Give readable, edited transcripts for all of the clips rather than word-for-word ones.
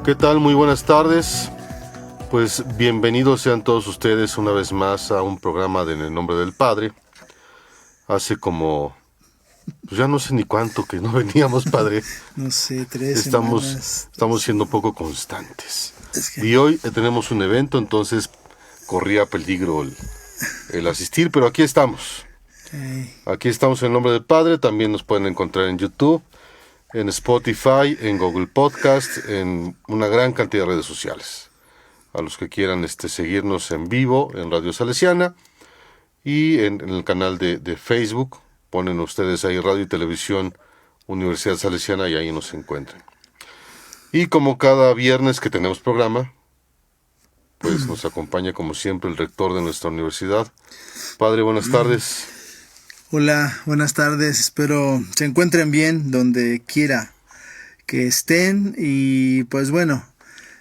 ¿Qué tal? Muy buenas tardes. Pues bienvenidos sean todos ustedes una vez más a un programa de En el Nombre del Padre. Hace como, pues ya no sé ni cuánto que no veníamos, Padre. No sé, 3 Estamos semanas. siendo poco constantes. Es que, Y hoy tenemos un evento, entonces corría peligro el asistir, pero aquí estamos. Aquí estamos en el Nombre del Padre. También nos pueden encontrar en YouTube, en Spotify, en Google Podcast, en una gran cantidad de redes sociales. A los que quieran seguirnos en vivo en Radio Salesiana y en el canal de Facebook, ponen ustedes ahí Radio y Televisión Universidad Salesiana y ahí nos encuentran. Y como cada viernes que tenemos programa, pues nos acompaña como siempre el rector de nuestra universidad. Padre, buenas tardes. Hola, buenas tardes. Espero se encuentren bien donde quiera que estén. Y pues bueno,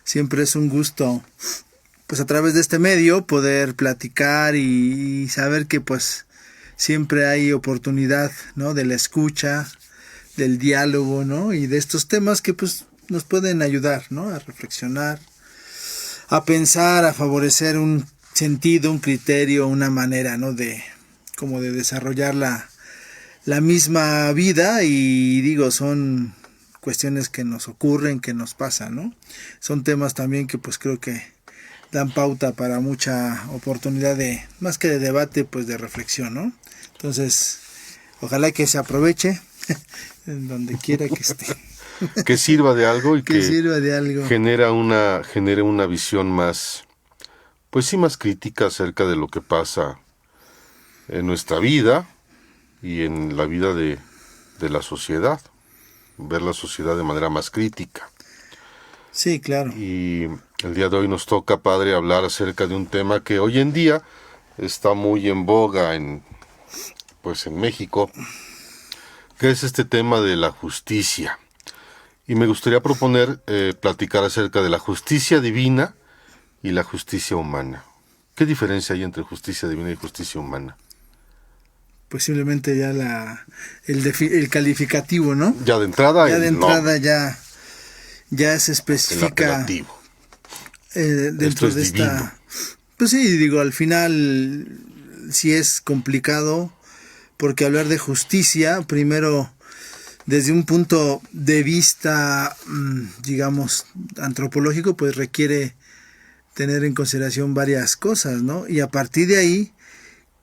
siempre es un gusto, pues a través de este medio, poder platicar y saber que pues siempre hay oportunidad, ¿no? De la escucha, del diálogo, ¿no? Y de estos temas que pues nos pueden ayudar, ¿no? A reflexionar, a pensar, a favorecer un sentido, un criterio, una manera, ¿no? De desarrollar la misma vida. Y digo, son cuestiones que nos ocurren, que nos pasan, ¿no? Son temas también que pues creo que dan pauta para mucha oportunidad de, más que de debate, pues de reflexión, ¿no? Entonces, ojalá que se aproveche en donde quiera que esté. Que sirva de algo y que sirva de algo. genere una visión más, pues sí, más crítica acerca de lo que pasa en nuestra vida y en la vida de la sociedad. Ver la sociedad de manera más crítica. Sí, claro. Y el día de hoy nos toca, Padre, hablar acerca de un tema que hoy en día está muy en boga en México, que es este tema de la justicia. Y me gustaría proponer platicar acerca de la justicia divina y la justicia humana. ¿Qué diferencia hay entre justicia divina y justicia humana? Pues simplemente ya el calificativo, ¿no? Ya de entrada, ya se especifica el apelativo. Dentro de esta divino. Pues sí, digo, al final sí es complicado, porque hablar de justicia, primero, desde un punto de vista, digamos, antropológico, pues requiere tener en consideración varias cosas, ¿no? Y a partir de ahí,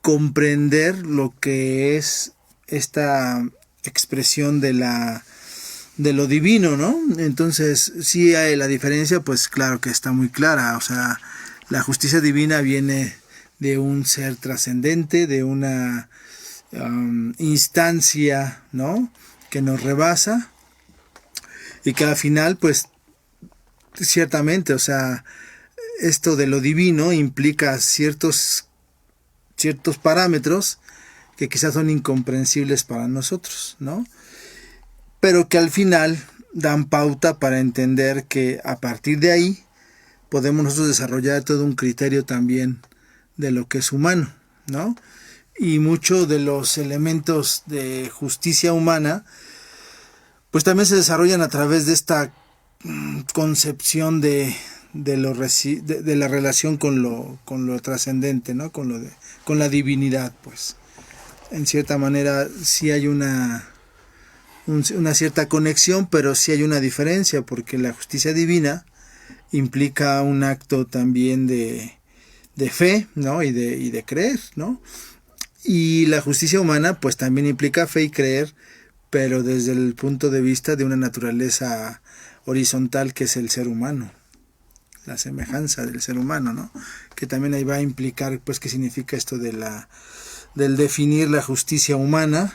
comprender lo que es esta expresión de lo divino, ¿no? Entonces, sí hay la diferencia, pues claro que está muy clara. O sea, la justicia divina viene de un ser trascendente, de una instancia, ¿no? Que nos rebasa y que al final, pues, ciertamente, o sea, esto de lo divino implica ciertos parámetros que quizás son incomprensibles para nosotros, ¿no? Pero que al final dan pauta para entender que a partir de ahí podemos nosotros desarrollar todo un criterio también de lo que es humano, ¿no? Y muchos de los elementos de justicia humana pues también se desarrollan a través de esta concepción de la relación con lo trascendente, ¿no? Con la divinidad, pues. En cierta manera sí hay una cierta conexión, pero sí hay una diferencia, porque la justicia divina implica un acto también de fe, ¿no? Y de creer, ¿no? Y la justicia humana pues también implica fe y creer, pero desde el punto de vista de una naturaleza horizontal que es el ser humano, la semejanza del ser humano, ¿no? Que también ahí va a implicar pues qué significa esto del definir la justicia humana,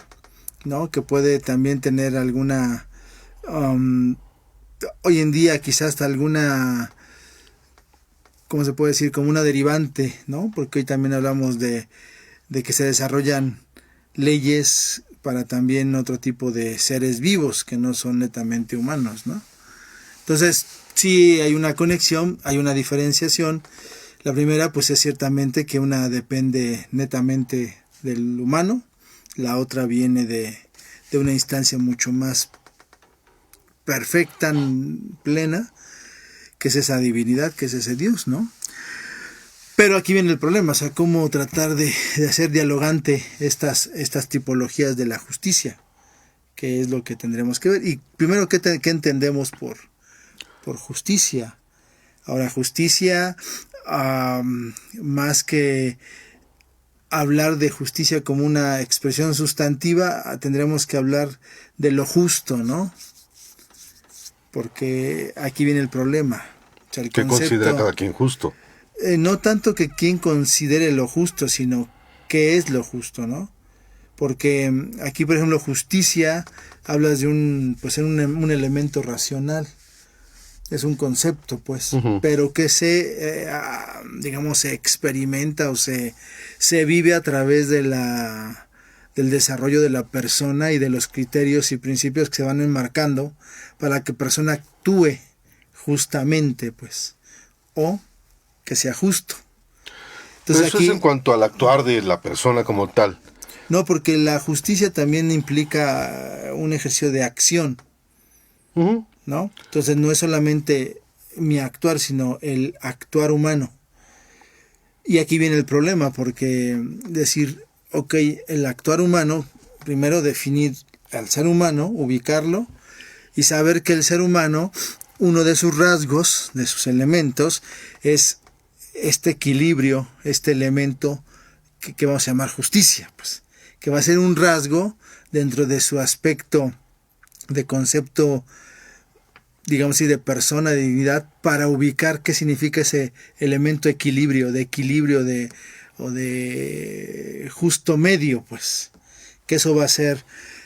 ¿no? Que puede también tener alguna hoy en día quizás hasta alguna, ¿cómo se puede decir? Como una derivante, ¿no? Porque hoy también hablamos de que se desarrollan leyes para también otro tipo de seres vivos que no son netamente humanos, ¿no? Entonces, sí hay una conexión, hay una diferenciación. La primera, pues es ciertamente que una depende netamente del humano, la otra viene de una instancia mucho más perfecta, plena, que es esa divinidad, que es ese Dios, ¿no? Pero aquí viene el problema, o sea, cómo tratar de hacer dialogante estas tipologías de la justicia, que es lo que tendremos que ver. Y primero, ¿qué entendemos por justicia? Ahora, justicia, más que hablar de justicia como una expresión sustantiva, tendremos que hablar de lo justo, ¿no? Porque aquí viene el problema. O sea, ¿Qué considera cada quien justo? No tanto que quien considere lo justo, sino qué es lo justo, ¿no? Porque aquí, por ejemplo, justicia, hablas de un elemento racional. Es un concepto, pues, pero que digamos, se experimenta o se vive a través del desarrollo de la persona y de los criterios y principios que se van enmarcando para que la persona actúe justamente, pues, o que sea justo. Entonces, pero eso es en cuanto al actuar de la persona como tal. No, porque la justicia también implica un ejercicio de acción, ¿no? Entonces no es solamente mi actuar, sino el actuar humano. Y aquí viene el problema, porque decir, ok, el actuar humano, primero definir al ser humano, ubicarlo, y saber que el ser humano, uno de sus rasgos, de sus elementos, es este equilibrio, este elemento que vamos a llamar justicia, pues, que va a ser un rasgo dentro de su aspecto de concepto, digamos así, de persona, de dignidad, para ubicar qué significa ese elemento equilibrio o de justo medio, pues, que eso va a ser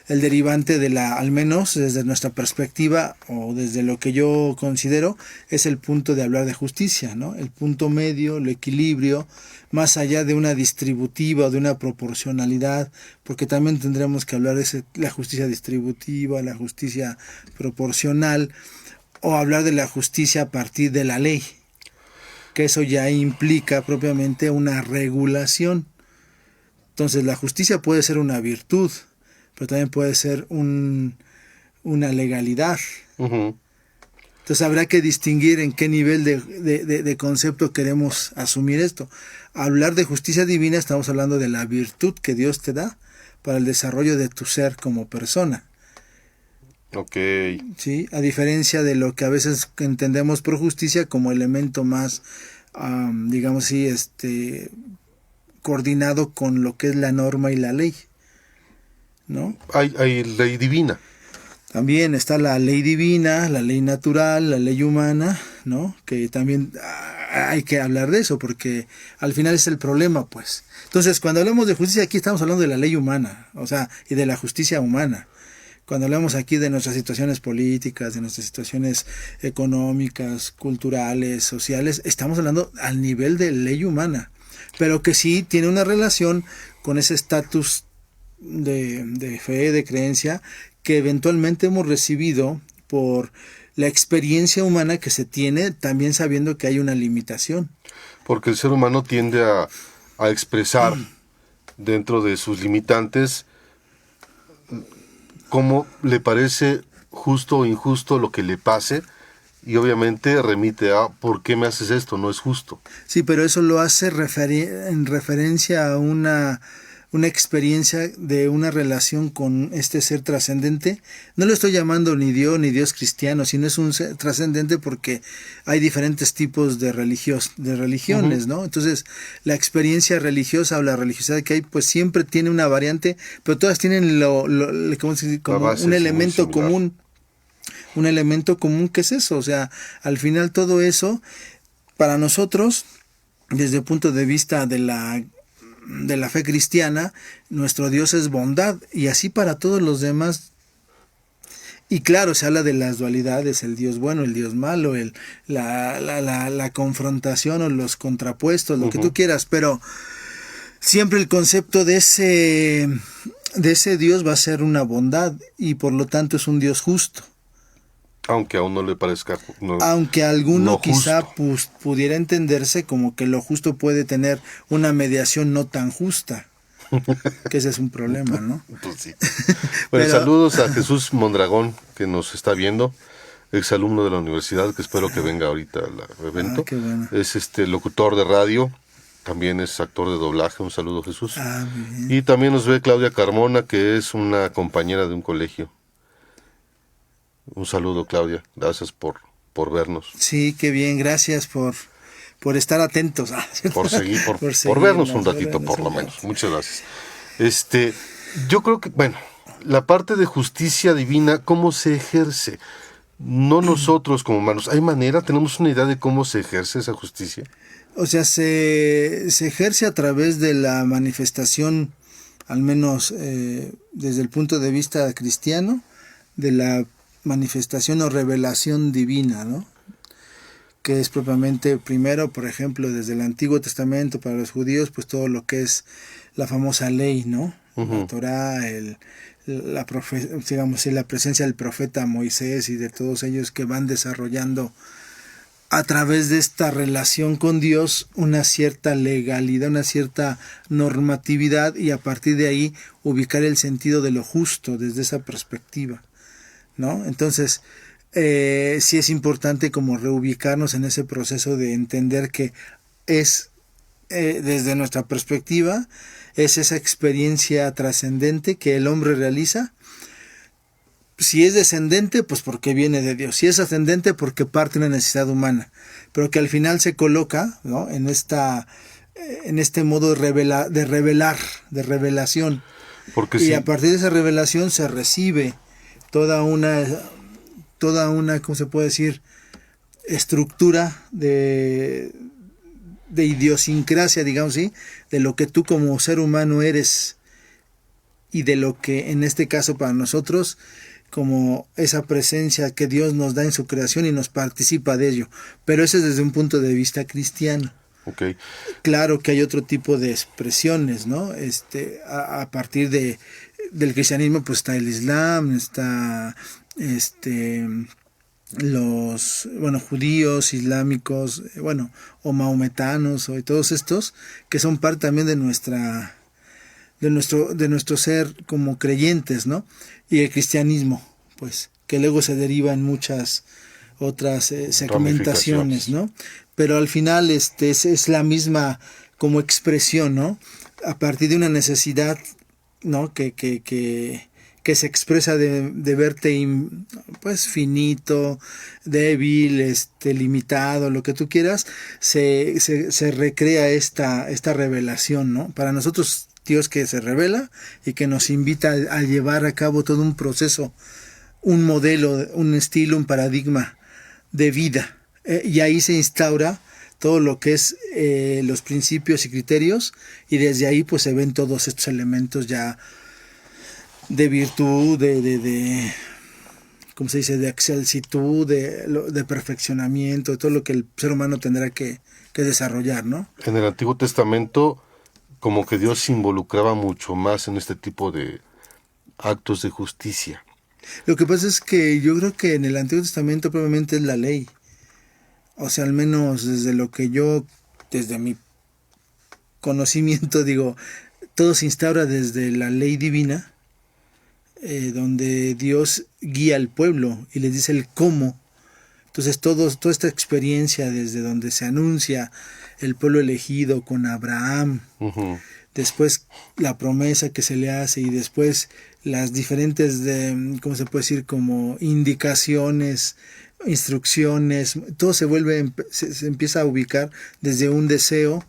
el derivante de al menos desde nuestra perspectiva o desde lo que yo considero, es el punto de hablar de justicia, ¿no? El punto medio, el equilibrio, más allá de una distributiva o de una proporcionalidad, porque también tendremos que hablar de la justicia distributiva, la justicia proporcional, o hablar de la justicia a partir de la ley, que eso ya implica propiamente una regulación. Entonces la justicia puede ser una virtud, pero también puede ser una legalidad. Entonces habrá que distinguir en qué nivel de concepto queremos asumir esto. Hablar de justicia divina, estamos hablando de la virtud que Dios te da para el desarrollo de tu ser como persona. Ok. ¿Sí? A diferencia de lo que a veces entendemos por justicia como elemento más, digamos así, coordinado con lo que es la norma y la ley, ¿no? Hay ley divina. También está la ley divina, la ley natural, la ley humana, ¿no? Que también hay que hablar de eso, porque al final es el problema, pues. Entonces, cuando hablamos de justicia, aquí estamos hablando de la ley humana, o sea, y de la justicia humana. Cuando hablamos aquí de nuestras situaciones políticas, de nuestras situaciones económicas, culturales, sociales, estamos hablando al nivel de ley humana, pero que sí tiene una relación con ese estatus de fe, de creencia, que eventualmente hemos recibido por la experiencia humana que se tiene, también sabiendo que hay una limitación. Porque el ser humano tiende a expresar dentro de sus limitantes cómo le parece justo o injusto lo que le pase, y obviamente remite a ¿por qué me haces esto? No es justo. Sí, pero eso lo hace en referencia a una experiencia de una relación con este ser trascendente. No lo estoy llamando ni Dios cristiano, sino es un ser trascendente porque hay diferentes tipos de religiones, ¿no? Entonces, la experiencia religiosa o la religiosidad que hay, pues siempre tiene una variante, pero todas tienen como un elemento común. Un elemento común que es eso, o sea, al final todo eso, para nosotros, desde el punto de vista de la fe cristiana, nuestro Dios es bondad, y así para todos los demás. Y claro, se habla de las dualidades, el Dios bueno, el Dios malo, la confrontación o los contrapuestos, lo que tú quieras, pero siempre el concepto de ese Dios va a ser una bondad, y por lo tanto es un Dios justo. Aunque a uno le parezca aunque a alguno no quizá pudiera entenderse como que lo justo puede tener una mediación no tan justa, que ese es un problema, ¿no? Pues sí. Bueno, saludos a Jesús Mondragón, que nos está viendo. exalumno de la universidad, que espero que venga ahorita al evento. Qué bueno. Es locutor de radio, también es actor de doblaje. Un saludo, Jesús. Muy bien. Y también nos ve Claudia Carmona, que es una compañera de un colegio. Un saludo, Claudia. Gracias por vernos. Sí, qué bien. Gracias por estar atentos. Por vernos un ratito, por lo menos. Muchas gracias. Yo creo que, bueno, la parte de justicia divina, ¿cómo se ejerce? No nosotros como humanos. ¿Hay manera? ¿Tenemos una idea de cómo se ejerce esa justicia? O sea, se ejerce a través de la manifestación, al menos desde el punto de vista cristiano, de la manifestación o revelación divina, ¿no? Que es propiamente, primero, por ejemplo, desde el Antiguo Testamento para los judíos, pues todo lo que es la famosa ley, ¿no? La Torá, la presencia del profeta Moisés y de todos ellos que van desarrollando a través de esta relación con Dios una cierta legalidad, una cierta normatividad, y a partir de ahí ubicar el sentido de lo justo desde esa perspectiva, ¿no? Entonces, sí es importante como reubicarnos en ese proceso de entender que es, desde nuestra perspectiva, es esa experiencia trascendente que el hombre realiza. Si es descendente, pues porque viene de Dios. Si es ascendente, porque parte de una necesidad humana. Pero que al final se coloca, ¿no?, en este modo de revelación. Y a partir de esa revelación se recibe toda una, ¿cómo se puede decir?, estructura de idiosincrasia, digamos así, de lo que tú como ser humano eres, y de lo que en este caso para nosotros, como esa presencia que Dios nos da en su creación y nos participa de ello. Pero eso es desde un punto de vista cristiano. Okay. Claro que hay otro tipo de expresiones, ¿no? A partir del cristianismo, pues está el Islam, está los judíos, islámicos, o maometanos, y todos estos que son parte también de nuestro ser como creyentes, ¿no? Y el cristianismo, pues, que luego se deriva en muchas otras segmentaciones, ¿no? Pero al final es la misma como expresión, ¿no? A partir de una necesidad, ¿no?, que se expresa de verte pues finito, débil, limitado, lo que tú quieras, se recrea esta revelación, ¿no? Para nosotros, Dios que se revela y que nos invita a llevar a cabo todo un proceso, un modelo, un estilo, un paradigma de vida. Y ahí se instaura todo lo que es los principios y criterios, y desde ahí pues se ven todos estos elementos ya de virtud, de ¿cómo se dice?, de excelsitud, de perfeccionamiento, de todo lo que el ser humano tendrá que desarrollar, ¿no? En el Antiguo Testamento, como que Dios se involucraba mucho más en este tipo de actos de justicia. Lo que pasa es que yo creo que en el Antiguo Testamento probablemente es la ley. O sea, al menos desde mi conocimiento, digo, todo se instaura desde la ley divina, donde Dios guía al pueblo y les dice el cómo. Entonces toda esta experiencia desde donde se anuncia el pueblo elegido con Abraham, después la promesa que se le hace, y después las diferentes, ¿cómo se puede decir?, como indicaciones, instrucciones, todo se empieza a ubicar desde un deseo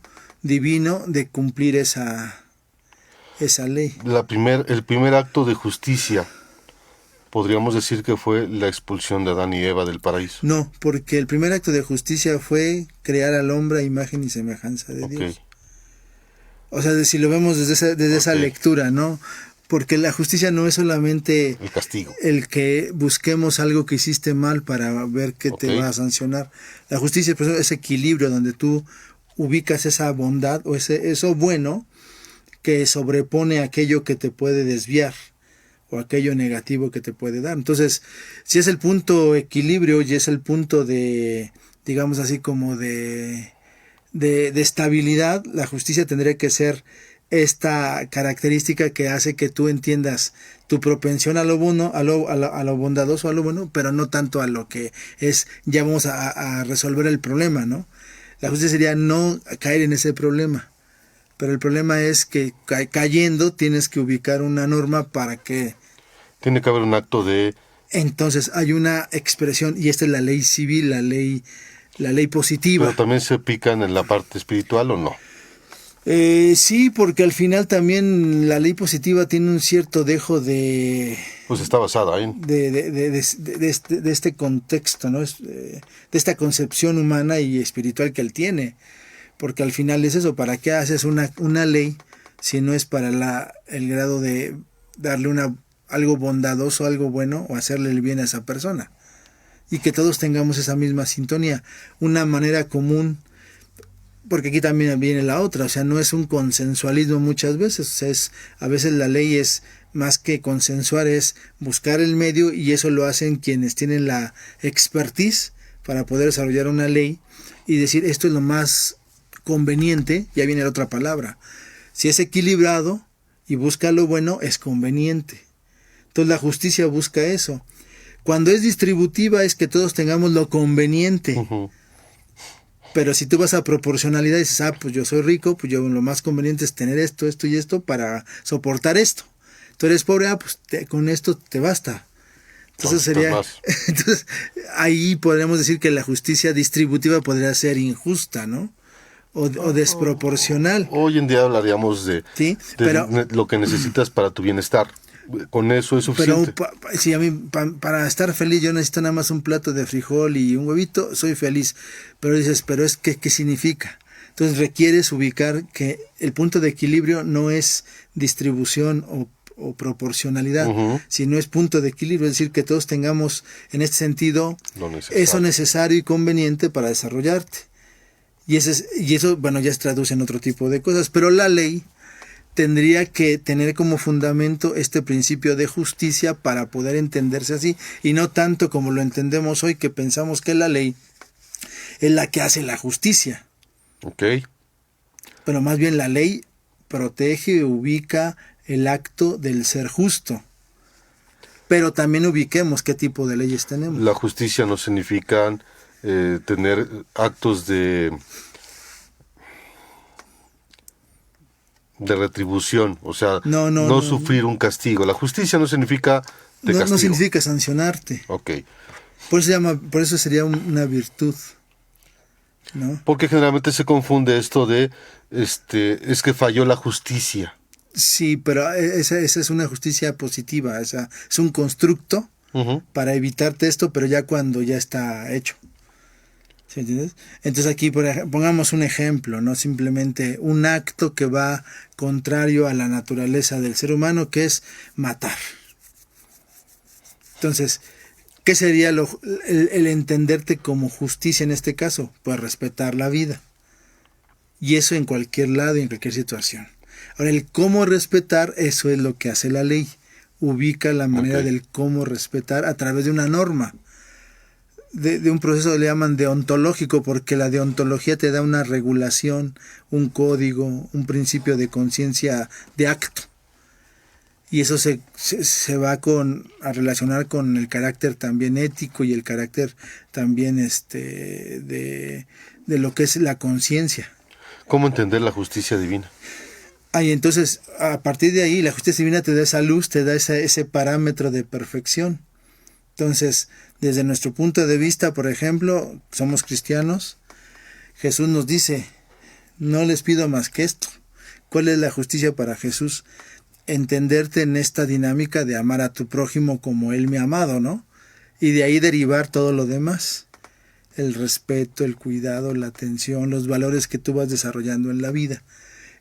divino de cumplir esa ley. El primer acto de justicia, podríamos decir que fue la expulsión de Adán y Eva del paraíso. No, porque el primer acto de justicia fue crear al hombre a imagen y semejanza de Dios. O sea, si lo vemos desde esa lectura, ¿no? Porque la justicia no es solamente el castigo, el que busquemos algo que hiciste mal para ver qué te va a sancionar. La justicia es ese equilibrio donde tú ubicas esa bondad o eso bueno que sobrepone aquello que te puede desviar o aquello negativo que te puede dar. Entonces, si es el punto equilibrio y es el punto de, digamos así, como de estabilidad, la justicia tendría que ser esta característica que hace que tú entiendas tu propensión a lo bueno, a lo bondadoso, a lo bueno, pero no tanto a lo que es, ya vamos a resolver el problema, ¿no? La justicia sería no caer en ese problema, pero el problema es que cayendo tienes que ubicar una norma para que... Tiene que haber un acto de... Entonces hay una expresión, y esta es la ley civil, la ley positiva. Pero también se pican en la parte espiritual, ¿o no? Sí, porque al final también la ley positiva tiene un cierto dejo de... Pues está basada en... de este contexto, ¿no? De esta concepción humana y espiritual que él tiene. Porque al final es eso, ¿para qué haces una ley si no es para el grado de darle algo bondadoso, algo bueno, o hacerle el bien a esa persona? Y que todos tengamos esa misma sintonía, una manera común. Porque aquí también viene la otra, o sea, no es un consensualismo muchas veces, o sea, a veces la ley es más que consensuar, es buscar el medio, y eso lo hacen quienes tienen la expertise para poder desarrollar una ley y decir esto es lo más conveniente. Ya viene la otra palabra, si es equilibrado y busca lo bueno, es conveniente. Entonces la justicia busca eso. Cuando es distributiva es que todos tengamos lo conveniente. Uh-huh. Pero si tú vas a proporcionalidad y dices, pues yo soy rico, pues yo lo más conveniente es tener esto, esto y esto para soportar esto. Tú eres pobre, pues con esto te basta. Entonces entonces ahí podríamos decir que la justicia distributiva podría ser injusta, ¿no? O desproporcional. Hoy en día hablaríamos de lo que necesitas para tu bienestar. Con eso es suficiente. Pero si a mí, para estar feliz, yo necesito nada más un plato de frijol y un huevito, soy feliz. Pero dices, pero es que, ¿qué significa? Entonces requieres ubicar que el punto de equilibrio no es distribución o proporcionalidad, uh-huh, sino es punto de equilibrio, es decir, que todos tengamos en este sentido eso necesario y conveniente para desarrollarte. Y eso, bueno, ya se traduce en otro tipo de cosas, pero la ley tendría que tener como fundamento este principio de justicia para poder entenderse así, y no tanto como lo entendemos hoy, que pensamos que la ley es la que hace la justicia. Ok. Pero más bien la ley protege y ubica el acto del ser justo. Pero también ubiquemos qué tipo de leyes tenemos. La justicia no significa tener actos de retribución, o sea, no sufrir un castigo. La justicia no significa castigo. No significa sancionarte. Ok. Por eso sería una virtud, ¿no? Porque generalmente se confunde esto de, es que falló la justicia. Sí, pero esa es una justicia positiva, es un constructo, uh-huh, para evitarte esto, pero ya cuando ya está hecho. ¿Sí entiendes? Entonces aquí pongamos un ejemplo, no simplemente un acto que va contrario a la naturaleza del ser humano, que es matar. Entonces, ¿qué sería el entenderte como justicia en este caso? Pues respetar la vida. Y eso en cualquier lado y en cualquier situación. Ahora, el cómo respetar, eso es lo que hace la ley. Ubica la manera, okay, del cómo respetar a través de una norma. De un proceso le llaman deontológico, porque la deontología te da una regulación, un código, un principio de conciencia de acto. Y eso se va a relacionar con el carácter también ético y el carácter también de lo que es la conciencia. ¿Cómo entender la justicia divina? Y entonces, a partir de ahí, la justicia divina te da esa luz, te da ese parámetro de perfección. Entonces, desde nuestro punto de vista, por ejemplo, somos cristianos, Jesús nos dice, no les pido más que esto. ¿Cuál es la justicia para Jesús? Entenderte en esta dinámica de amar a tu prójimo como Él me ha amado, ¿no? Y de ahí derivar todo lo demás. El respeto, el cuidado, la atención, los valores que tú vas desarrollando en la vida.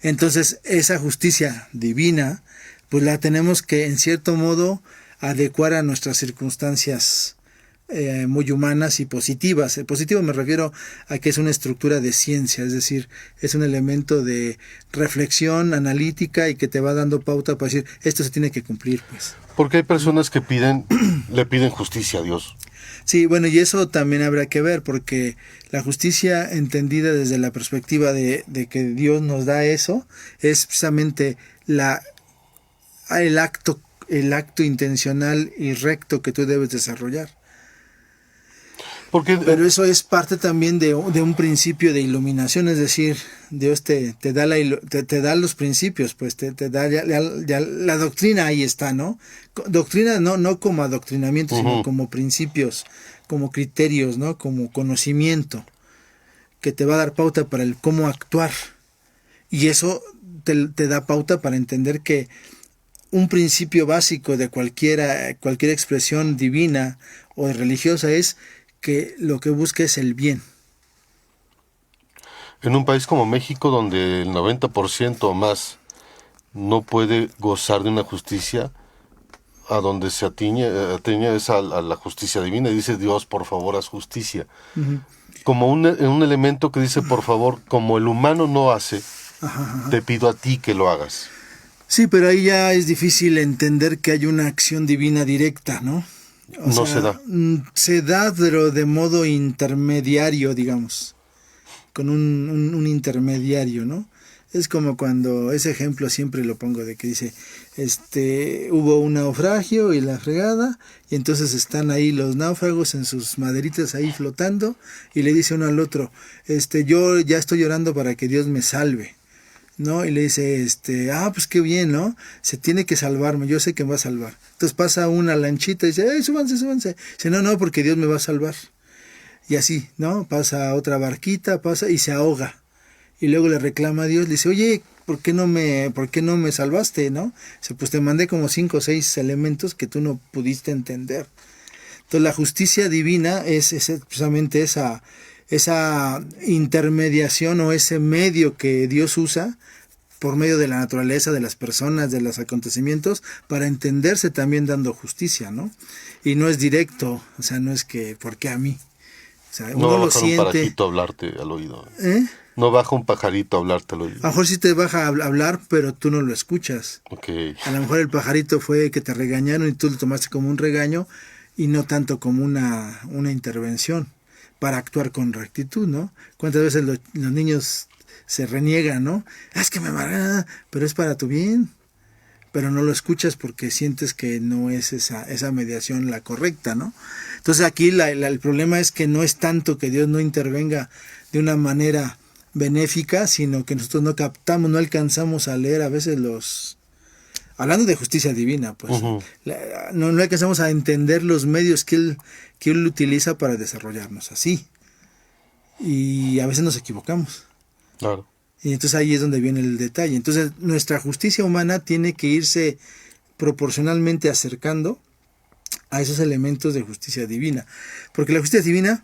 Entonces, esa justicia divina, pues la tenemos que, en cierto modo, adecuar a nuestras circunstancias muy humanas y positivas. Positivo me refiero a que es una estructura de ciencia, es decir, es un elemento de reflexión analítica y que te va dando pauta para decir, esto se tiene que cumplir, pues. Porque hay personas que le piden justicia a Dios. Sí, bueno, y eso también habrá que ver, porque la justicia entendida desde la perspectiva de que Dios nos da eso, es precisamente el acto intencional y recto que tú debes desarrollar. Pero eso es parte también de un principio de iluminación, es decir, Dios te da los principios, pues te da ya la doctrina, ahí está, ¿no? Doctrina no como adoctrinamiento, sino como principios, como criterios, ¿no? Como conocimiento, que te va a dar pauta para el cómo actuar. Y eso te da pauta para entender que un principio básico de cualquier expresión divina o religiosa es que lo que busca es el bien. En un país como México, donde el 90% o más no puede gozar de una justicia, a donde se atañe es a la justicia divina, y dice Dios, por favor, haz justicia. Uh-huh. Como un elemento que dice, por favor, como el humano no hace, te pido a ti que lo hagas. Sí, pero ahí ya es difícil entender que hay una acción divina directa, ¿no? No se da. Se da, pero de modo intermediario, digamos, con un intermediario, ¿no? Es como cuando, ese ejemplo siempre lo pongo, de que dice, hubo un naufragio y la fregada, y entonces están ahí los náufragos en sus maderitas ahí flotando, y le dice uno al otro, yo ya estoy orando para que Dios me salve, ¿no? Y le dice, pues qué bien, ¿no? Se tiene que salvarme, yo sé que me va a salvar. Entonces pasa una lanchita y dice, súbanse. Dice, no, porque Dios me va a salvar. Y así, ¿no? Pasa otra barquita, y se ahoga. Y luego le reclama a Dios, le dice, oye, ¿por qué no me salvaste, no? Dice, pues te mandé como 5 o 6 elementos que tú no pudiste entender. Entonces la justicia divina es precisamente esa intermediación o ese medio que Dios usa por medio de la naturaleza, de las personas, de los acontecimientos, para entenderse también dando justicia, ¿no? Y no es directo, o sea, no es que, ¿por qué a mí? O sea, uno lo siente. No baja un pajarito a hablarte al oído. No baja un pajarito a hablarte al oído. A lo mejor sí te baja a hablar, pero tú no lo escuchas. Okay. A lo mejor el pajarito fue que te regañaron y tú lo tomaste como un regaño y no tanto como una intervención para actuar con rectitud, ¿no? ¿Cuántas veces los niños se reniegan, ¿no? Es que me amarga, pero es para tu bien. Pero no lo escuchas porque sientes que no es esa mediación la correcta, ¿no? Entonces aquí el problema es que no es tanto que Dios no intervenga de una manera benéfica, sino que nosotros no captamos, no alcanzamos a leer a veces hablando de justicia divina, pues, uh-huh. no alcanzamos a entender los medios que él utiliza para desarrollarnos así. Y a veces nos equivocamos. Claro. Y entonces ahí es donde viene el detalle. Entonces nuestra justicia humana tiene que irse proporcionalmente acercando a esos elementos de justicia divina. Porque la justicia divina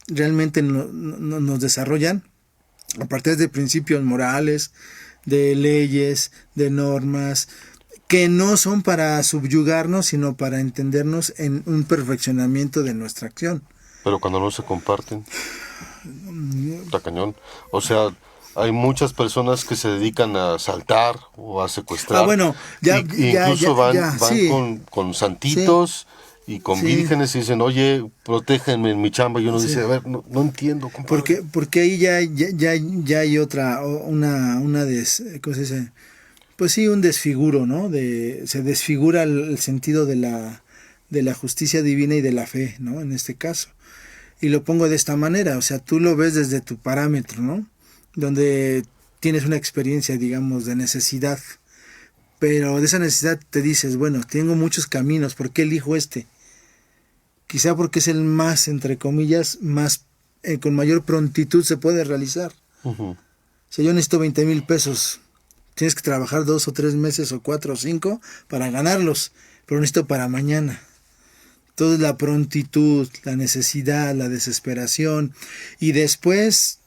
realmente nos desarrollan a partir de principios morales, de leyes, de normas, que no son para subyugarnos, sino para entendernos en un perfeccionamiento de nuestra acción. Pero cuando no se comparten, está cañón. O sea, hay muchas personas que se dedican a asaltar o a secuestrar. Bueno, incluso van sí. con santitos, sí. Y con vírgenes y dicen, oye, protégenme en mi chamba. Y uno dice, a ver, no entiendo. Compadre. Porque ahí ya hay otra, ¿cómo se dice? Pues sí, un desfiguro, ¿no? Se desfigura el sentido de la justicia divina y de la fe, ¿no? En este caso. Y lo pongo de esta manera, o sea, tú lo ves desde tu parámetro, ¿no? Donde tienes una experiencia, digamos, de necesidad. Pero de esa necesidad te dices, bueno, tengo muchos caminos, ¿por qué elijo este? Quizá porque es el más, entre comillas, con mayor prontitud se puede realizar. Uh-huh. Si yo necesito 20,000 pesos, tienes que trabajar 2 o 3 meses o 4 o 5 para ganarlos, pero necesito para mañana. Entonces la prontitud, la necesidad, la desesperación y después,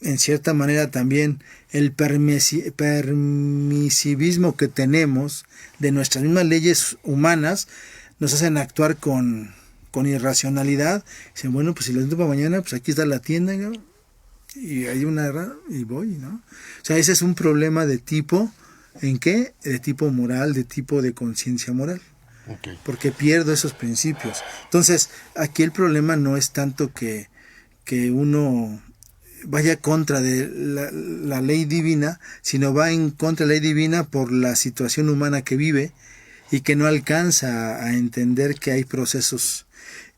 en cierta manera también, el permisivismo que tenemos de nuestras mismas leyes humanas nos hacen actuar con con irracionalidad, dicen, bueno, pues si lo necesito para mañana, pues aquí está la tienda, ¿no? Y hay y voy, ¿no? O sea, ese es un problema de tipo, ¿en qué? De tipo moral, de tipo de conciencia moral. Okay. Porque pierdo esos principios. Entonces, aquí el problema no es tanto que uno vaya contra de la ley divina, sino va en contra de la ley divina por la situación humana que vive y que no alcanza a entender que hay procesos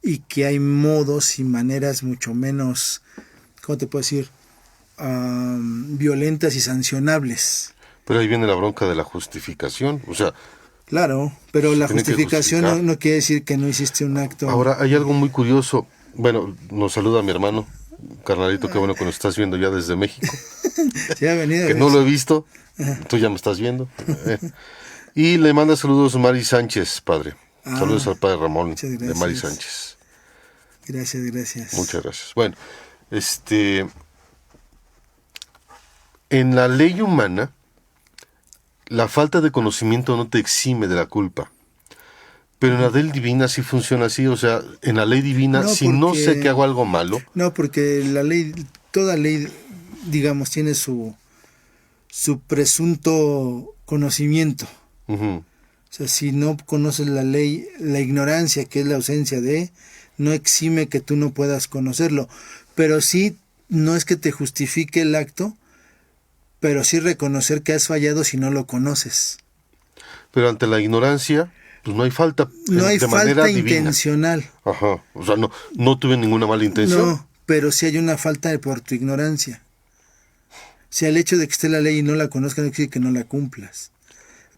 y que hay modos y maneras mucho menos, ¿cómo te puedo decir? Violentas y sancionables. Pero ahí viene la bronca de la justificación, o sea... Claro, pero la justificación no quiere decir que no hiciste un acto... Ahora, hay algo muy curioso. Bueno, nos saluda mi hermano, carnalito, qué bueno que nos estás viendo ya desde México. Sí, ha venido. Que no lo he visto, tú ya me estás viendo. Y le manda saludos Mari Sánchez, padre. Saludos al padre Ramón de Mari Sánchez. Gracias. Muchas gracias. Bueno, en la ley humana, la falta de conocimiento no te exime de la culpa. Pero en la ley divina sí funciona así, o sea, en la ley divina, si no sé que hago algo malo... No, porque la ley, toda ley, digamos, tiene su presunto conocimiento. Uh-huh. O sea, si no conoces la ley, la ignorancia, que es la ausencia de, no exime que tú no puedas conocerlo. Pero sí, no es que te justifique el acto, pero sí reconocer que has fallado si no lo conoces. Pero ante la ignorancia... pues no hay falta no hay de falta manera divina. Intencional. Ajá, o sea, no tuve ninguna mala intención. No, pero sí hay una falta por tu ignorancia. O sea, el hecho de que esté la ley y no la conozcas no quiere decir que no la cumplas.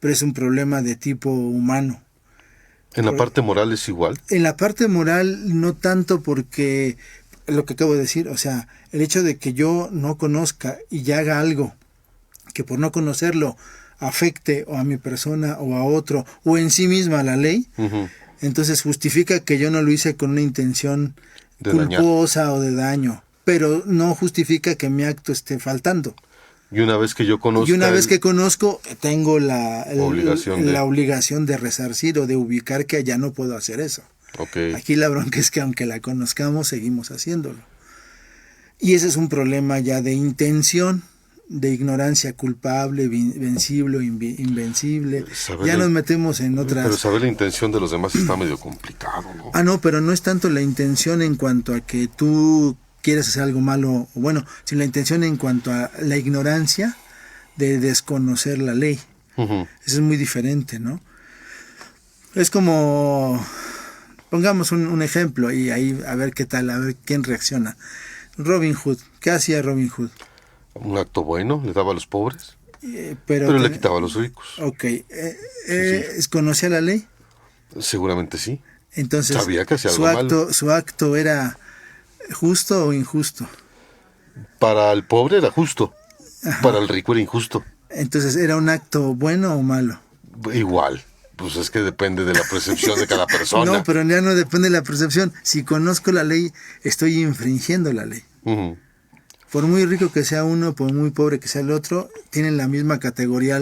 Pero es un problema de tipo humano. ¿En la parte moral es igual? En la parte moral no tanto, porque lo que acabo de decir, o sea, el hecho de que yo no conozca y ya haga algo que por no conocerlo afecte o a mi persona o a otro o en sí misma la ley, uh-huh, entonces justifica que yo no lo hice con una intención de culposa dañar o de daño, pero no justifica que mi acto esté faltando. Y una vez que yo conozco... Y una vez que conozco, tengo la obligación de resarcir o de ubicar que ya no puedo hacer eso. Okay. Aquí la bronca es que aunque la conozcamos, seguimos haciéndolo. Y ese es un problema ya de intención, de ignorancia culpable, vencible, invencible. Ya nos metemos en otras... Pero saber la intención de los demás está medio complicado, ¿no? No, pero no es tanto la intención en cuanto a que tú quieres hacer algo malo, o bueno, sino la intención en cuanto a la ignorancia de desconocer la ley. Uh-huh. Eso es muy diferente, ¿no? Es como... Pongamos un ejemplo y ahí a ver qué tal, a ver quién reacciona. Robin Hood. ¿Qué hacía Robin Hood? Un acto bueno, le daba a los pobres, pero le quitaba a los ricos. Ok. ¿Conocía la ley? Seguramente sí. Entonces, sabía que hacía algo malo. ¿Su acto era justo o injusto? Para el pobre era justo. Ajá. Para el rico era injusto. Entonces, ¿era un acto bueno o malo? Igual. Pues es que depende de la percepción de cada persona. No, pero ya no depende de la percepción. Si conozco la ley, estoy infringiendo la ley. Uh-huh. Por muy rico que sea uno, por muy pobre que sea el otro, tienen la misma categoría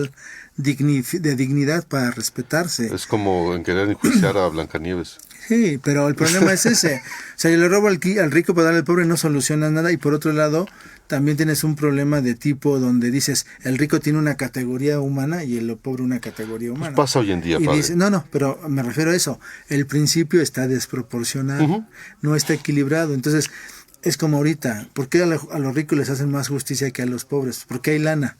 de dignidad para respetarse. Es como en querer enjuiciar a Blancanieves. Sí, pero el problema es ese. O sea, yo le robo al rico para darle al pobre, no soluciona nada. Y por otro lado, también tienes un problema de tipo donde dices, el rico tiene una categoría humana y el pobre una categoría humana. Pues pasa hoy en día, y padre. Dice, no, pero me refiero a eso. El principio está desproporcionado, uh-huh, no está equilibrado. Entonces, es como ahorita, ¿por qué a los ricos les hacen más justicia que a los pobres? Porque hay lana.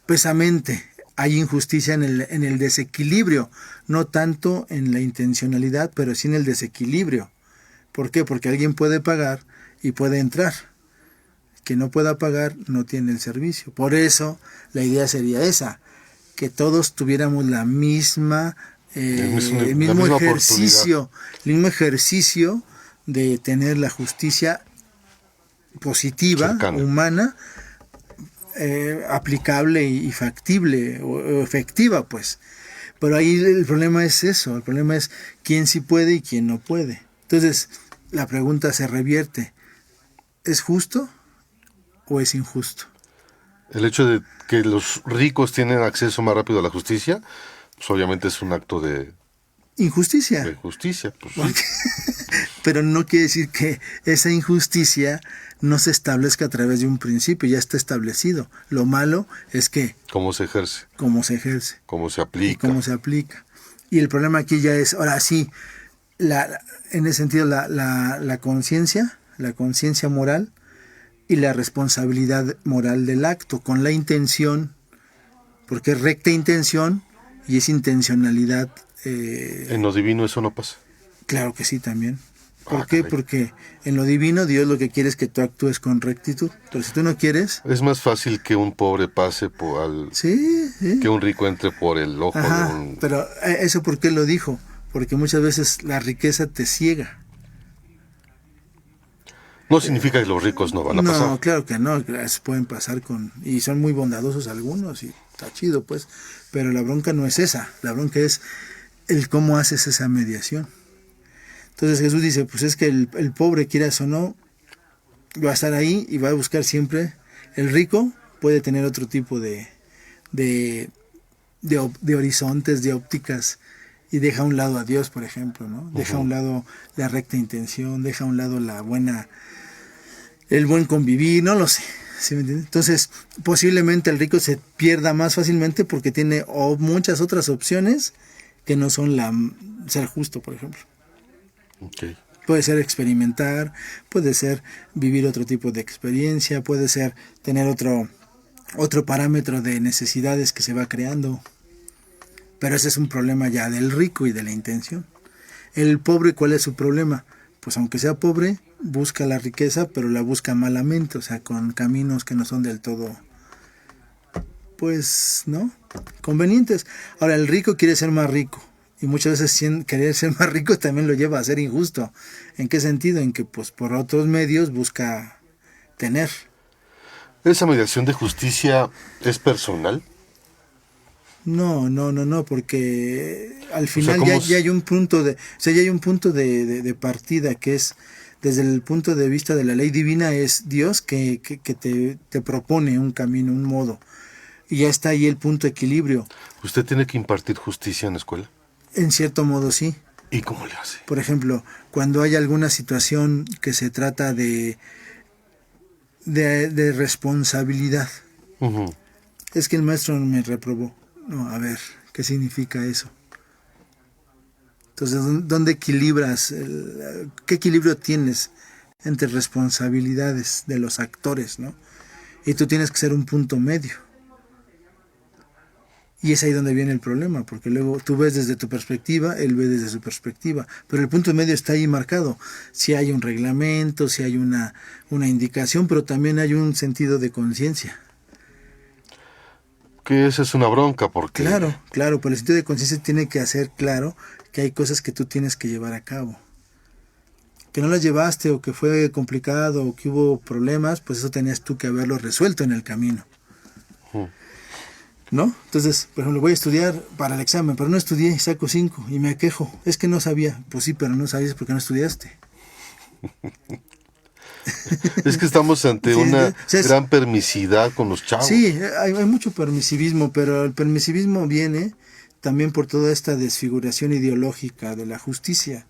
Pesamente, hay injusticia en el desequilibrio, no tanto en la intencionalidad, pero sí en el desequilibrio. ¿Por qué? Porque alguien puede pagar y puede entrar. Que no pueda pagar no tiene el servicio. Por eso la idea sería esa, que todos tuviéramos la misma, el mismo ejercicio de tener la justicia positiva, cercana, humana, aplicable y factible o efectiva, pues. Pero ahí el problema es eso, el problema es quién sí puede y quién no puede. Entonces, la pregunta se revierte, ¿es justo o es injusto? El hecho de que los ricos tienen acceso más rápido a la justicia, pues obviamente es un acto de injusticia. De justicia, pues sí. Pero no quiere decir que esa injusticia no se establezca a través de un principio, ya está establecido. Lo malo es que ¿Cómo se ejerce? cómo se ejerce ¿Cómo se y aplica? cómo se aplica. Y el problema aquí ya es, ahora sí, en ese sentido la conciencia moral y la responsabilidad moral del acto, con la intención, porque es recta intención y es intencionalidad. En lo divino eso no pasa. Claro que sí también. ¿Por Ah, qué? caray. Porque en lo divino Dios lo que quiere es que tú actúes con rectitud. Entonces, si tú no quieres, Es más fácil que un pobre pase sí, sí. que un rico entre por el ojo Ajá, de un... pero ¿eso por qué lo dijo? Porque muchas veces la riqueza te ciega. No significa que los ricos no van a No, pasar. claro que no, pueden pasar y son muy bondadosos algunos y está chido pues, pero la bronca no es esa, la bronca es el cómo haces esa mediación. Entonces Jesús dice, pues es que el pobre, quieras o no, va a estar ahí y va a buscar siempre. El rico puede tener otro tipo de horizontes, de ópticas, y deja a un lado a Dios, por ejemplo, ¿no? Deja a un lado la recta intención, deja a un lado el buen convivir, no lo sé. ¿Sí me entiendes? Entonces, posiblemente el rico se pierda más fácilmente porque tiene muchas otras opciones que no son ser justo, por ejemplo. Okay. Puede ser experimentar, puede ser vivir otro tipo de experiencia, puede ser tener otro parámetro de necesidades que se va creando. Pero ese es un problema ya del rico y de la intención. El pobre, ¿cuál es su problema? Pues aunque sea pobre, busca la riqueza, pero la busca malamente, o sea, con caminos que no son del todo, pues, ¿no? Convenientes. Ahora, el rico quiere ser más rico. Y muchas veces querer ser más rico también lo lleva a ser injusto. ¿En qué sentido? En que pues por otros medios busca tener. ¿Esa mediación de justicia es personal? No, porque al O sea, final ¿cómo ya hay un punto ya hay un punto de partida que es, desde el punto de vista de la ley divina, es Dios que te propone un camino, un modo. Y ya está ahí el punto de equilibrio. ¿Usted tiene que impartir justicia en la escuela? En cierto modo sí. ¿Y cómo le hace? Por ejemplo, cuando hay alguna situación que se trata de responsabilidad. Uh-huh. Es que el maestro me reprobó. No, a ver, ¿qué significa eso? Entonces, ¿dónde equilibras? ¿Qué equilibrio tienes entre responsabilidades de los actores, ¿no? Y tú tienes que ser un punto medio. Y es ahí donde viene el problema, porque luego tú ves desde tu perspectiva, él ve desde su perspectiva, pero el punto medio está ahí marcado. Si hay un reglamento, si hay una indicación, pero también hay un sentido de conciencia. Que esa es una bronca, porque... Claro, pero el sentido de conciencia tiene que hacer claro que hay cosas que tú tienes que llevar a cabo. Que no las llevaste, o que fue complicado, o que hubo problemas, pues eso tenías tú que haberlo resuelto en el camino. ¿No? Entonces, por ejemplo, voy a estudiar para el examen, pero no estudié y saco 5 y me quejo. Es que no sabía. Pues sí, pero no sabías porque no estudiaste. Es que estamos ante una gran permisividad con los chavos. Sí, hay mucho permisivismo, pero el permisivismo viene también por toda esta desfiguración ideológica de la justicia.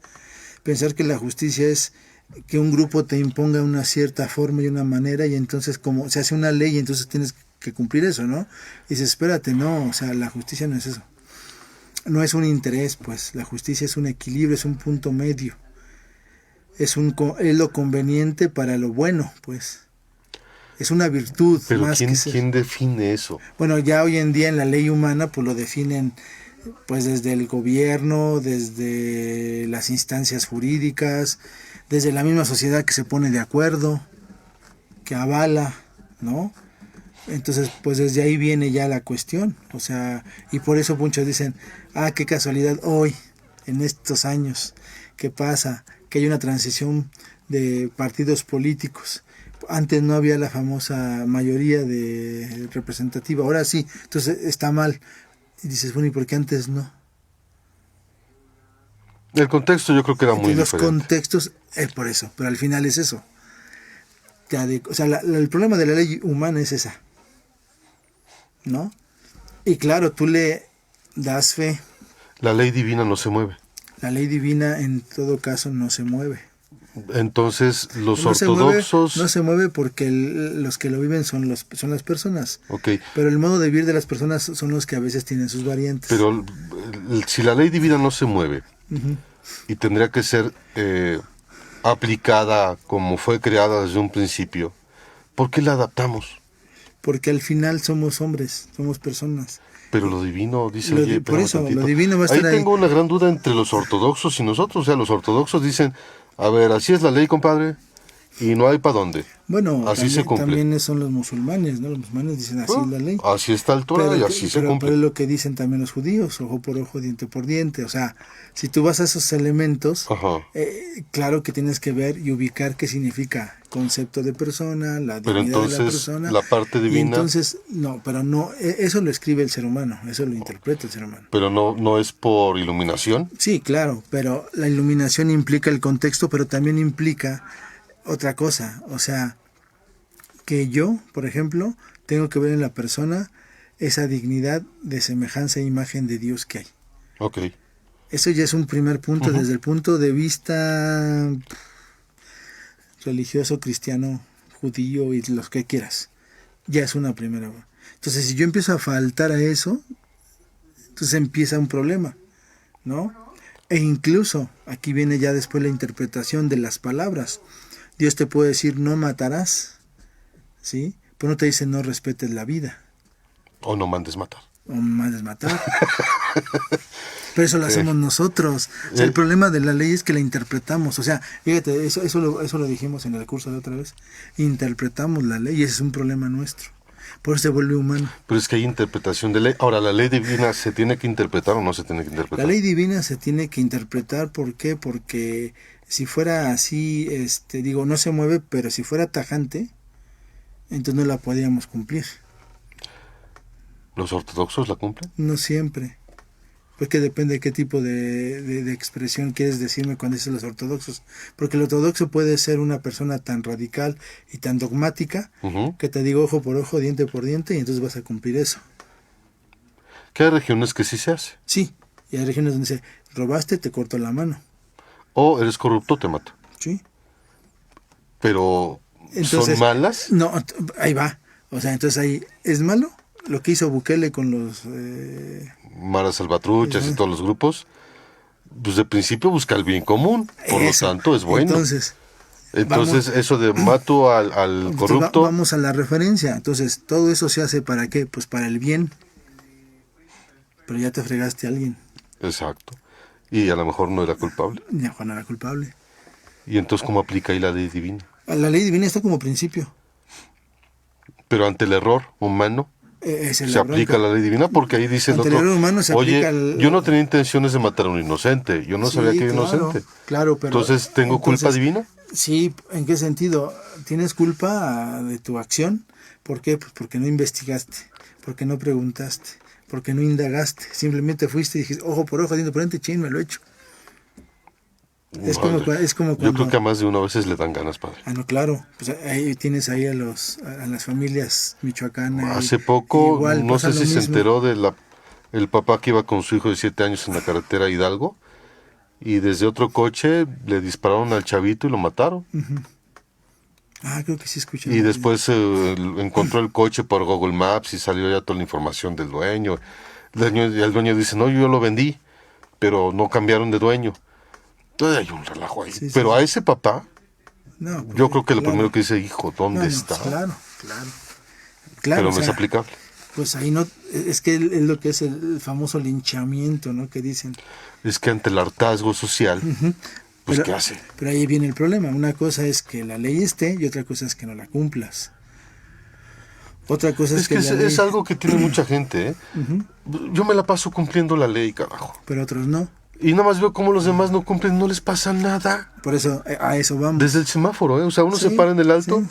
Pensar que la justicia es que un grupo te imponga una cierta forma y una manera, y entonces como se hace una ley y entonces tienes que cumplir eso, ¿no? Y dices, espérate, no, o sea, la justicia no es eso. No es un interés, pues, la justicia es un equilibrio, es un punto medio. Es lo conveniente para lo bueno, pues. Es una virtud. Pero más ¿quién define eso? Bueno, ya hoy en día en la ley humana, pues lo definen pues desde el gobierno, desde las instancias jurídicas, desde la misma sociedad que se pone de acuerdo, que avala, ¿no? Entonces, pues desde ahí viene ya la cuestión, o sea, y por eso muchos dicen, qué casualidad hoy, en estos años, ¿qué pasa? Que hay una transición de partidos políticos. Antes no había la famosa mayoría representativa, ahora sí, entonces está mal. Y dices, bueno, ¿y por qué antes no? El contexto yo creo que era muy los diferente. Contextos, por eso, pero al final es eso. O sea, el problema de la ley humana es esa, ¿no? Y claro, tú le das fe. La ley divina no se mueve. La ley divina en todo caso no se mueve. Entonces, los No ortodoxos... no se mueve porque los que lo viven son las personas. Ok, Pero el modo de vivir de las personas son los que a veces tienen sus variantes. pero si la ley divina no se mueve y tendría que ser aplicada como fue creada desde un principio, ¿por qué la adaptamos? Porque al final somos hombres, somos personas. Pero lo divino dice, Por espérame eso, tantito. lo divino va a estar Ahí ahí. tengo una gran duda entre los ortodoxos y nosotros. O sea, los ortodoxos dicen, a ver, así es la ley, compadre, y no hay para dónde. Bueno, Así se cumple. también son los musulmanes, ¿no? Los musulmanes dicen así es la ley. Así está el Torah y así se cumple. Pero es lo que dicen también los judíos, ojo por ojo, diente por diente. O sea, si tú vas a esos elementos, Ajá. claro que tienes que ver y ubicar qué significa concepto de persona, la Pero dignidad de la entonces, persona. la parte Y divina... entonces, no, pero no, eso lo escribe el ser humano, eso lo interpreta el ser humano. Pero no es por iluminación. Sí, claro, pero la iluminación implica el contexto, pero también implica otra cosa. O sea, que yo, por ejemplo, tengo que ver en la persona esa dignidad de semejanza e imagen de Dios que hay. Ok. Eso ya es un primer punto desde el punto de vista religioso, cristiano, judío y los que quieras. Ya es una primera. Entonces, si yo empiezo a faltar a eso, entonces empieza un problema, ¿no? E incluso, aquí viene ya después la interpretación de las palabras. Dios te puede decir, no matarás, ¿sí? Pero no te dice, no respetes la vida. O no mandes matar. O mandes matar. Pero eso lo hacemos nosotros. O sea, el problema de la ley es que la interpretamos. O sea, fíjate, eso lo dijimos en el curso de otra vez. Interpretamos la ley y ese es un problema nuestro. Por eso se vuelve humano. Pero es que hay interpretación de ley. Ahora, ¿la ley divina se tiene que interpretar o no se tiene que interpretar? La ley divina se tiene que interpretar. ¿Por qué? Porque si fuera así, digo, no se mueve, pero si fuera tajante, entonces no la podríamos cumplir. ¿Los ortodoxos la cumplen? No siempre. Porque depende de qué tipo de expresión quieres decirme cuando dices los ortodoxos. Porque el ortodoxo puede ser una persona tan radical y tan dogmática que te digo ojo por ojo, diente por diente, y entonces vas a cumplir eso. Que hay regiones que sí se hace. Sí, y hay regiones donde dice, robaste, te corto la mano. O eres corrupto, te mato. Sí. Pero, Entonces, ¿son malas? No, ahí va. O sea, entonces ahí, ¿es malo? Lo que hizo Bukele con los... Maras Salvatruchas y todos los grupos, pues de principio busca el bien común, por lo tanto es bueno. Entonces vamos, eso de mato al corrupto... Vamos a la referencia. Entonces, todo eso se hace ¿para qué? Pues para el bien. Pero ya te fregaste a alguien. Exacto. Y a lo mejor no era culpable. Ya Juan era culpable. Y entonces, ¿cómo aplica ahí la ley divina? La ley divina está como principio. Pero ante el error humano... se aplica la ley divina porque ahí dice el otro, oye, yo no tenía intenciones de matar a un inocente, yo no sabía que era inocente. Claro, pero entonces, ¿tengo culpa divina? Sí, ¿en qué sentido? ¿Tienes culpa de tu acción? ¿Por qué? Pues porque no investigaste, porque no preguntaste, porque no indagaste, simplemente fuiste y dijiste, ojo por ojo, diente por diente, chin, me lo he hecho. Es como cuando... Yo creo que a más de una veces le dan ganas, padre. Ah, no, claro. Pues ahí tienes ahí a las familias michoacanas. Hace poco, igual, no sé si se mismo. enteró de el papá que iba con su hijo de 7 años en la carretera Hidalgo y desde otro coche le dispararon al chavito y lo mataron. Ah, creo que sí escuché. Y después encontró el coche por Google Maps y salió ya toda la información del dueño. El dueño dice, no, yo lo vendí, pero no cambiaron de dueño. Entonces hay un relajo ahí. Sí, pero a ese papá, no, pues, yo creo que lo primero que dice, hijo, ¿dónde está? Pues, claro. Pero no es aplicable. Pues ahí no, es que es lo que es el famoso linchamiento, ¿no? Que dicen. Es que ante el hartazgo social, pues ¿qué hace? Pero ahí viene el problema. Una cosa es que la ley esté y otra cosa es que no la cumplas. Otra cosa es que es algo que tiene mucha gente, ¿eh? Yo me la paso cumpliendo la ley, carajo. Pero otros no. Y nada más veo cómo los demás no cumplen, no les pasa nada. Por eso, a eso vamos. Desde el semáforo, ¿eh? O sea, uno se para en el alto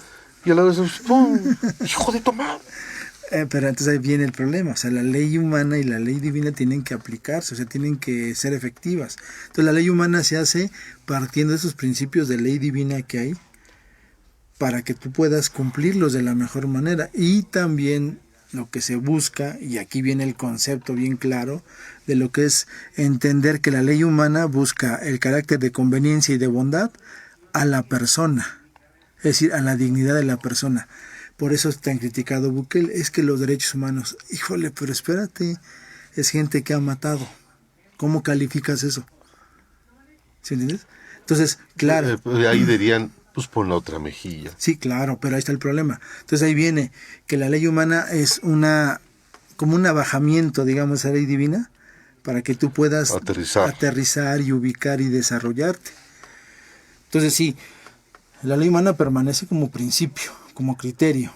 y al lado de eso, ¡pum! ¡Hijo de tomar! Pero entonces ahí viene el problema. O sea, la ley humana y la ley divina tienen que aplicarse, o sea, tienen que ser efectivas. Entonces la ley humana se hace partiendo de esos principios de ley divina que hay para que tú puedas cumplirlos de la mejor manera. Y también lo que se busca, y aquí viene el concepto bien claro, de lo que es entender que la ley humana busca el carácter de conveniencia y de bondad a la persona, es decir, a la dignidad de la persona. Por eso es tan criticado Bukele, es que los derechos humanos, híjole, pero espérate, es gente que ha matado. ¿Cómo calificas eso? ¿Sí entiendes? Entonces, claro. Ahí dirían, pues pon la otra mejilla. Sí, claro, pero ahí está el problema. Entonces ahí viene que la ley humana es como un abajamiento, digamos, a la ley divina, para que tú puedas aterrizar y ubicar y desarrollarte. Entonces sí, la ley humana permanece como principio, como criterio.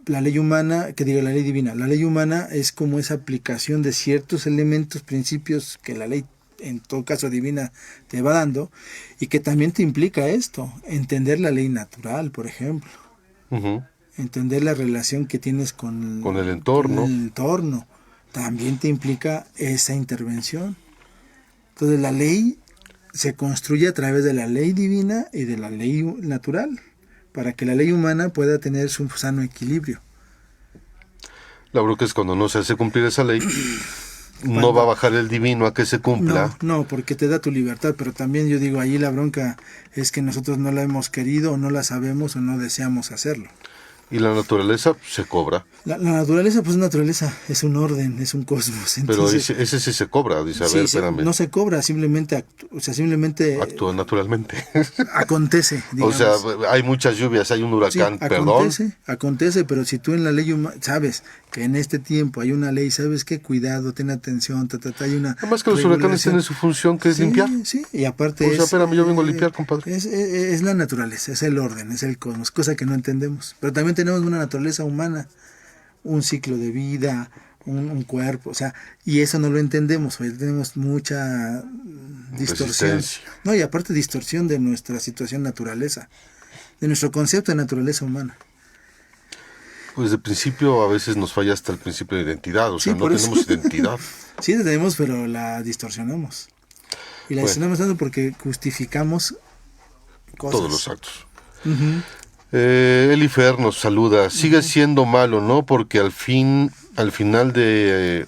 La ley humana, la ley divina, la ley humana es como esa aplicación de ciertos elementos, principios que la ley, en todo caso divina, te va dando, y que también te implica esto, entender la ley natural, por ejemplo. Uh-huh. Entender la relación que tienes con el entorno. Con el entorno. También te implica esa intervención. Entonces la ley se construye a través de la ley divina y de la ley natural, para que la ley humana pueda tener su sano equilibrio. La bronca es cuando no se hace cumplir esa ley, no va a bajar el divino a que se cumpla. No, porque te da tu libertad, pero también yo digo, allí la bronca es que nosotros no la hemos querido, o no la sabemos, o no deseamos hacerlo. Y la naturaleza se cobra. La naturaleza, pues naturaleza, es un orden, es un cosmos. Entonces, pero ese sí se cobra, dice, a ver, espérame. No se cobra, simplemente actúa naturalmente. Acontece, digamos. O sea, hay muchas lluvias, hay un huracán, Acontece, pero si tú en la ley sabes que en este tiempo hay una ley, ¿sabes qué? Cuidado, ten atención, hay una... Además que los huracanes tienen su función, que es limpiar. Sí, y aparte o sea, espérame, yo vengo a limpiar, compadre. Es la naturaleza, es el orden, es el cosmos, cosa que no entendemos. Pero también tenemos una naturaleza humana, un ciclo de vida, un cuerpo, o sea, y eso no lo entendemos. Hoy tenemos mucha distorsión. No, y aparte distorsión de nuestra situación naturaleza, de nuestro concepto de naturaleza humana. Pues de principio a veces nos falla hasta el principio de identidad, o sea, no tenemos identidad. Sí la tenemos, pero la distorsionamos. Y la distorsionamos tanto porque justificamos cosas. Todos los actos. Uh-huh. Elifer nos saluda. Sigue siendo malo, ¿no? Porque al final de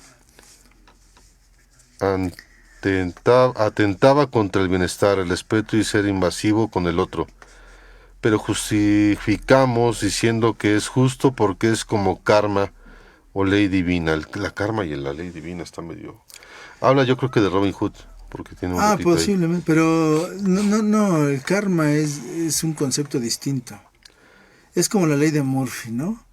atentaba contra el bienestar, el respeto y ser invasivo con el otro. Pero justificamos diciendo que es justo porque es como karma o ley divina. La karma y la ley divina está medio... Habla yo creo que de Robin Hood, porque tiene un posiblemente, ahí. Pero no, el karma es un concepto distinto. Es como la ley de Murphy, ¿no?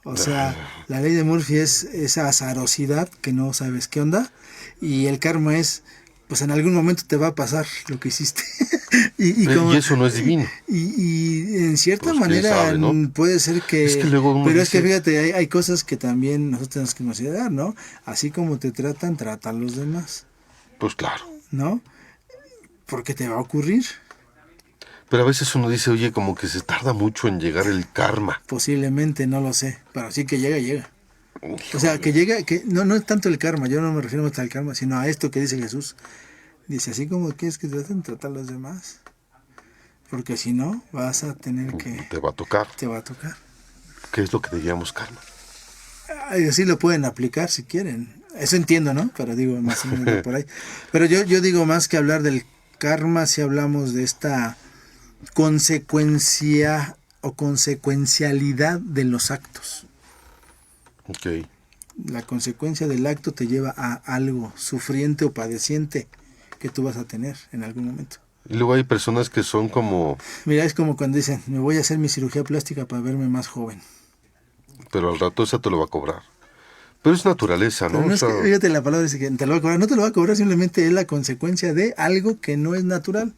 O sea, la ley de Murphy es esa azarosidad que no sabes qué onda, y el karma es, pues en algún momento te va a pasar lo que hiciste. y eso no es divino. Y en cierta manera sabe, ¿no? Puede ser que... pero es que fíjate, hay cosas que también nosotros tenemos que considerar, ¿no? Así como te tratan a los demás. Pues claro. ¿No? Porque te va a ocurrir. Pero a veces uno dice, oye, como que se tarda mucho en llegar el karma. Posiblemente, no lo sé, pero sí que llega. O sea, que llega, que no es tanto el karma, yo no me refiero hasta al karma, sino a esto que dice Jesús. Dice, así como que es que tratar a los demás. Porque si no, vas a tener que... Te va a tocar. ¿Qué es lo que le llamamos karma? Así lo pueden aplicar si quieren. Eso entiendo, ¿no? Pero digo, más o menos por ahí. Pero yo digo, más que hablar del karma, si hablamos de esta consecuencia o consecuencialidad de los actos. Okay. La consecuencia del acto te lleva a algo sufriente o padeciente que tú vas a tener en algún momento. Y luego hay personas que son como... Mira, es como cuando dicen, me voy a hacer mi cirugía plástica para verme más joven. Pero al rato esa te lo va a cobrar. Pero es naturaleza, ¿no? Pero no es que, fíjate, la palabra dice que te lo va a cobrar. No te lo va a cobrar, simplemente es la consecuencia de algo que no es natural.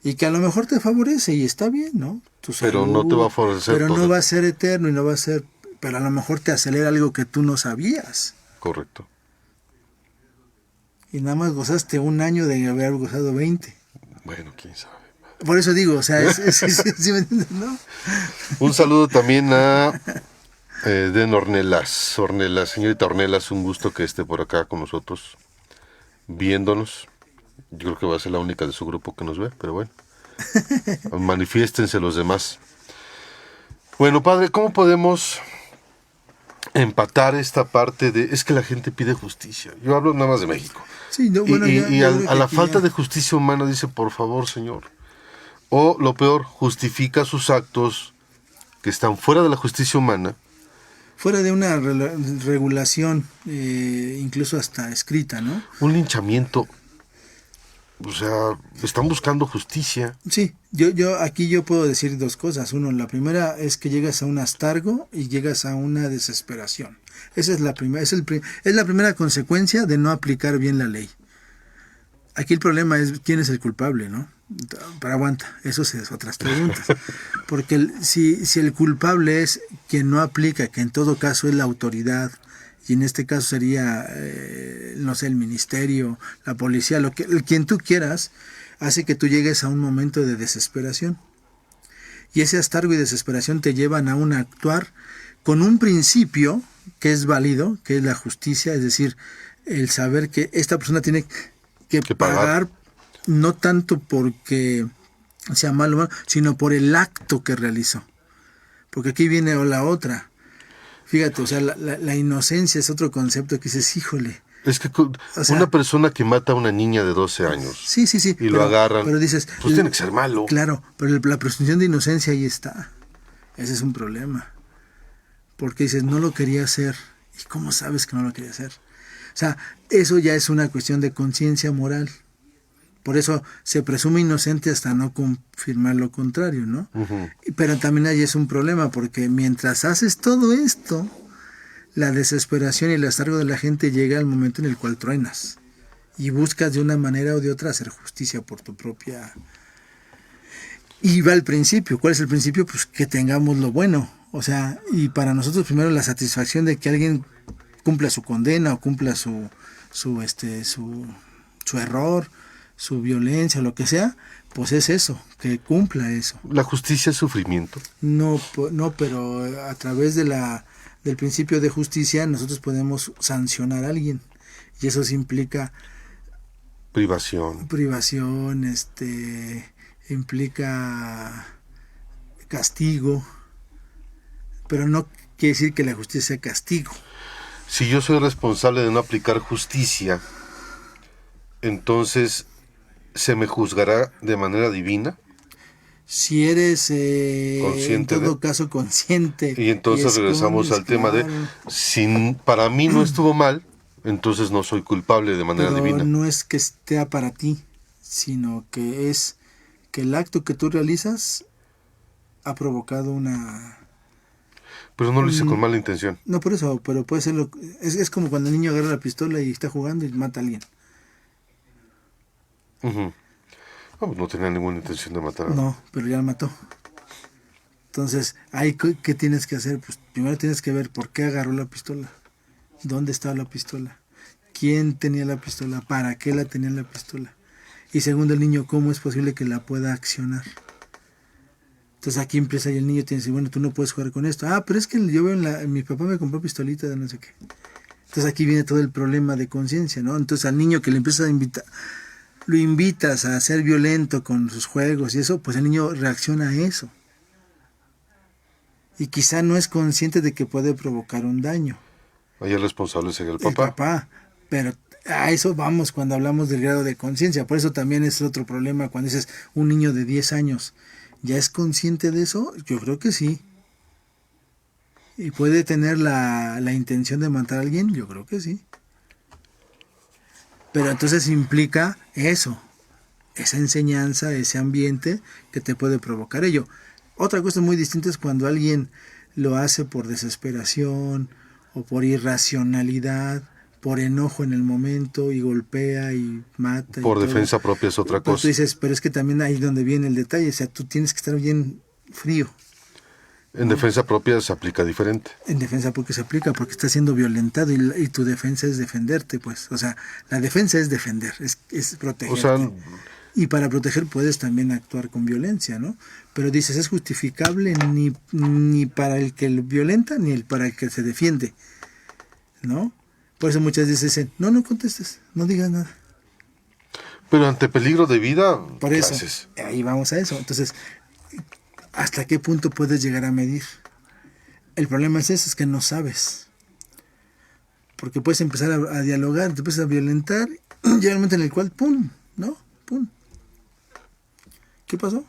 Y que a lo mejor te favorece y está bien, ¿no? Pero no te va a favorecer. Pero no va a ser eterno y no va a ser... Pero a lo mejor te acelera algo que tú no sabías. Correcto. Y nada más gozaste un año de haber gozado 20. Bueno, quién sabe. Por eso digo, o sea, ¿sí me entiendes, no? Un saludo también a Den Ornelas. Señorita Ornelas, un gusto que esté por acá con nosotros, viéndonos. Yo creo que va a ser la única de su grupo que nos ve, pero bueno. Manifiéstense los demás. Bueno, padre, ¿cómo podemos empatar esta parte de, es que la gente pide justicia. Yo hablo nada más de México. Sí, no, bueno, A la falta de justicia humana dice, por favor, señor. O lo peor, justifica sus actos que están fuera de la justicia humana. Fuera de una regulación, incluso hasta escrita, ¿no? Un linchamiento. O sea, están buscando justicia. Sí, aquí yo puedo decir dos cosas. Uno, la primera es que llegas a un hastargo y llegas a una desesperación. Esa es la primera, es la primera consecuencia de no aplicar bien la ley. Aquí el problema es quién es el culpable, ¿no? Pero aguanta, eso es otras preguntas. Porque si el culpable es quien no aplica, que en todo caso es la autoridad, y en este caso sería, no sé, el ministerio, la policía, quien tú quieras, hace que tú llegues a un momento de desesperación. Y ese hastargo y desesperación te llevan a un actuar con un principio que es válido, que es la justicia, es decir, el saber que esta persona tiene que pagar, no tanto porque sea malo, sino por el acto que realizó. Porque aquí viene la otra. Fíjate, o sea, la inocencia es otro concepto que dices, híjole. Es que O sea, una persona que mata a una niña de 12 años sí, y lo agarran, pero dices, pues tiene que ser malo. Claro, pero la presunción de inocencia ahí está. Ese es un problema. Porque dices, no lo quería hacer. ¿Y cómo sabes que no lo quería hacer? O sea, eso ya es una cuestión de conciencia moral. Por eso se presume inocente hasta no confirmar lo contrario, ¿no? Uh-huh. Pero también ahí es un problema, porque mientras haces todo esto, la desesperación y el hastargo de la gente llega al momento en el cual truenas y buscas de una manera o de otra hacer justicia por tu propia... Y va el principio. ¿Cuál es el principio? Pues que tengamos lo bueno. O sea, y para nosotros primero la satisfacción de que alguien cumpla su condena o cumpla su error, su violencia, lo que sea, pues es eso, que cumpla eso. ¿La justicia es sufrimiento? No, pero a través del principio de justicia nosotros podemos sancionar a alguien y eso sí implica Privación, implica castigo, pero no quiere decir que la justicia sea castigo. Si yo soy responsable de no aplicar justicia, entonces ¿se me juzgará de manera divina? Si eres consciente en todo caso consciente. Y entonces regresamos al tema de, si para mí no estuvo mal, entonces no soy culpable de manera divina. No es que esté para ti, sino que es que el acto que tú realizas ha provocado una... Pero no lo hice con mala intención. No, por eso, pero puede ser es como cuando el niño agarra la pistola y está jugando y mata a alguien. Uh-huh. No tenía ninguna intención de matar. No, pero ya la mató. Entonces, ¿qué tienes que hacer? Pues primero tienes que ver por qué agarró la pistola. ¿Dónde estaba la pistola? ¿Quién tenía la pistola? ¿Para qué la tenía la pistola? Y segundo, el niño, ¿cómo es posible que la pueda accionar? Entonces aquí empieza y el niño tiene que decir, bueno, tú no puedes jugar con esto. Ah, pero es que yo veo mi papá me compró pistolita de no sé qué. Entonces aquí viene todo el problema de conciencia, ¿no? Entonces al niño que le empiezas a invitar, lo invitas a ser violento con sus juegos y eso, pues el niño reacciona a eso. Y quizá no es consciente de que puede provocar un daño. Ahí el responsable sería el papá. El papá, pero a eso vamos cuando hablamos del grado de conciencia. Por eso también es otro problema cuando dices un niño de 10 años. ¿Ya es consciente de eso? Yo creo que sí. ¿Y puede tener la intención de matar a alguien? Yo creo que sí. Pero entonces implica eso, esa enseñanza, ese ambiente que te puede provocar ello. Otra cosa muy distinta es cuando alguien lo hace por desesperación o por irracionalidad, por enojo en el momento y golpea y mata. Por y defensa todo. propia es otra Pero cosa. tú dices, pero es que también ahí es donde viene el detalle, o sea, tú tienes que estar bien frío. En defensa propia se aplica diferente. En defensa porque se aplica, porque estás siendo violentado y tu defensa es defenderte, pues. O sea, la defensa es defender, es proteger. O sea, y para proteger puedes también actuar con violencia, ¿no? Pero dices, es justificable ni para el que lo violenta ni para el que se defiende, ¿no? Por eso muchas veces dicen, no contestes, no digas nada. Pero ante peligro de vida, por eso, ahí vamos a eso. Entonces, ¿hasta qué punto puedes llegar a medir? El problema es eso, es que no sabes. Porque puedes empezar a dialogar, te empiezas a violentar, llega un momento en el cual, ¡pum! ¿No? ¡Pum! ¿Qué pasó?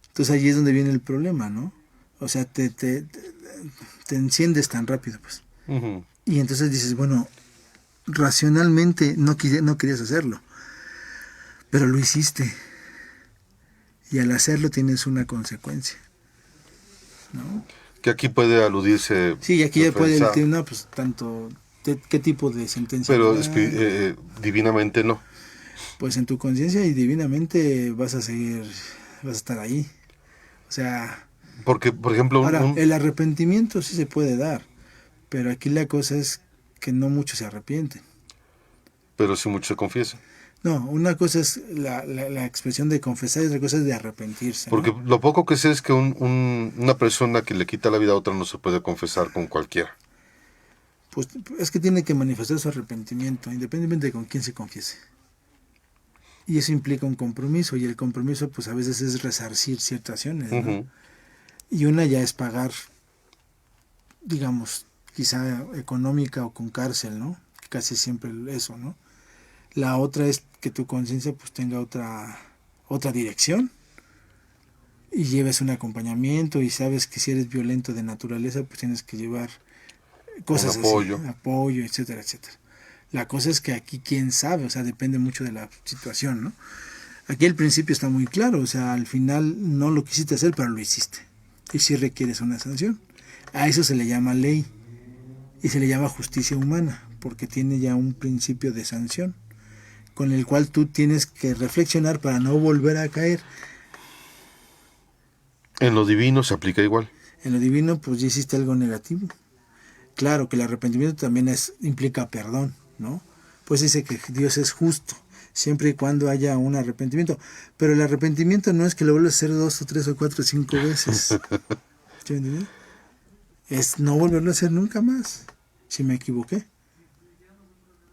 Entonces allí es donde viene el problema, ¿no? O sea, te enciendes tan rápido, pues. Ujú. Y entonces dices, bueno, racionalmente no querías hacerlo, pero lo hiciste. Y al hacerlo tienes una consecuencia, ¿no? Que aquí puede aludirse. Sí, y aquí ya puede defensa, decir, no, pues tanto, ¿qué tipo de sentencia? pero hay? divinamente no. Pues en tu conciencia y divinamente vas a estar ahí. O sea, Porque, por ejemplo, ahora, el arrepentimiento sí se puede dar, pero aquí la cosa es que no muchos se arrepienten. pero si mucho se confiesa. No, una cosa es la expresión de confesar y otra cosa es de arrepentirse, ¿no? Porque lo poco que sé es que una persona que le quita la vida a otra no se puede confesar con cualquiera. Pues es que tiene que manifestar su arrepentimiento, independientemente de con quién se confiese. Y eso implica un compromiso, y el compromiso pues a veces es resarcir ciertas acciones, ¿no? Ujú. Y una ya es pagar, digamos, quizá económica o con cárcel, ¿no? Casi siempre eso, ¿no? La otra es que tu conciencia pues tenga otra dirección y lleves un acompañamiento y sabes que si eres violento de naturaleza pues tienes que llevar cosas Un apoyo. así, apoyo, etcétera, etcétera. La cosa es que aquí quién sabe, o sea, depende mucho de la situación, ¿no? Aquí el principio está muy claro, o sea, al final no lo quisiste hacer, pero lo hiciste. Y sí requieres una sanción. A eso se le llama ley y se le llama justicia humana, porque tiene ya un principio de sanción, con el cual tú tienes que reflexionar para no volver a caer. En lo divino se aplica igual. En lo divino, pues ya hiciste algo negativo. Claro que el arrepentimiento también implica perdón, ¿no? Pues dice que Dios es justo, siempre y cuando haya un arrepentimiento. Pero el arrepentimiento no es que lo vuelvas a hacer 2 o 3 o 4 o 5 veces. ¿Sí me entiendes? Es no volverlo a hacer nunca más, si me equivoqué.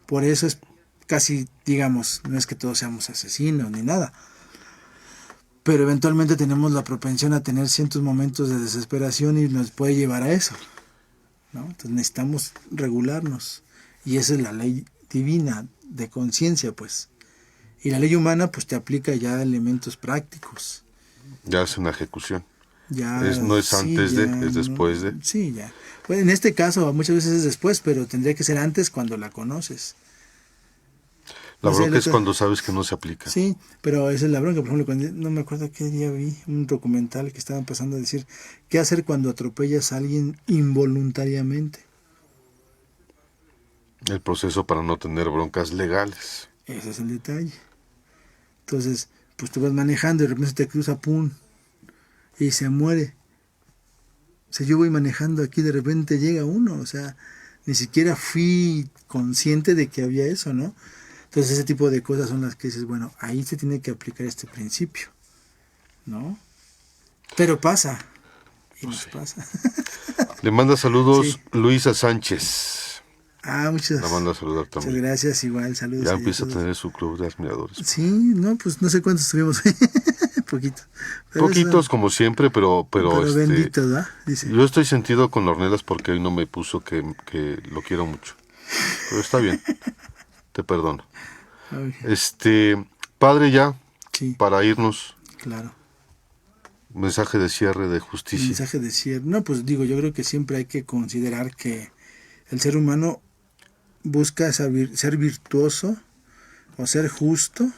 Por eso es casi, digamos, no es que todos seamos asesinos ni nada, pero eventualmente tenemos la propensión a tener ciertos momentos de desesperación y nos puede llevar a eso, ¿no? Entonces necesitamos regularnos, y esa es la ley divina de conciencia, pues. Y la ley humana pues te aplica ya elementos prácticos. Ya es una ejecución. Ya, No es sí, antes ya, de, es después de. Sí, ya. Bueno, en este caso muchas veces es después, pero tendría que ser antes cuando la conoces. La No sé, bronca es cuando sabes que no se aplica. Sí, pero esa es la bronca. Por ejemplo, no me acuerdo qué día vi un documental que estaban pasando a decir qué hacer cuando atropellas a alguien involuntariamente. El proceso para no tener broncas legales. Ese es el detalle. Entonces, pues tú vas manejando y de repente te cruza, pum, y se muere. O sea, yo voy manejando aquí, de repente llega uno, o sea, ni siquiera fui consciente de que había eso, ¿no? Entonces ese tipo de cosas son las que dices, bueno, ahí se tiene que aplicar este principio, ¿no? Pero pasa, y nos pasa. Le manda saludos Sí. Luisa Sánchez. Muchas La manda a saludar también. gracias, igual, saludos. Ya allá empieza a todos. tener su club de admiradores. Sí, no, pues no sé cuántos tuvimos. Poquito. Pero Poquitos eso, como siempre, pero bendito, ¿verdad? Dice. yo estoy sentido con Ornelas porque hoy no me puso que lo quiero mucho. Pero está bien. Te perdono. Okay. Padre, ya, Sí, para irnos, claro. mensaje de cierre de justicia. Mensaje de cierre. No, pues digo, yo creo que siempre hay que considerar que el ser humano busca ser virtuoso o ser justo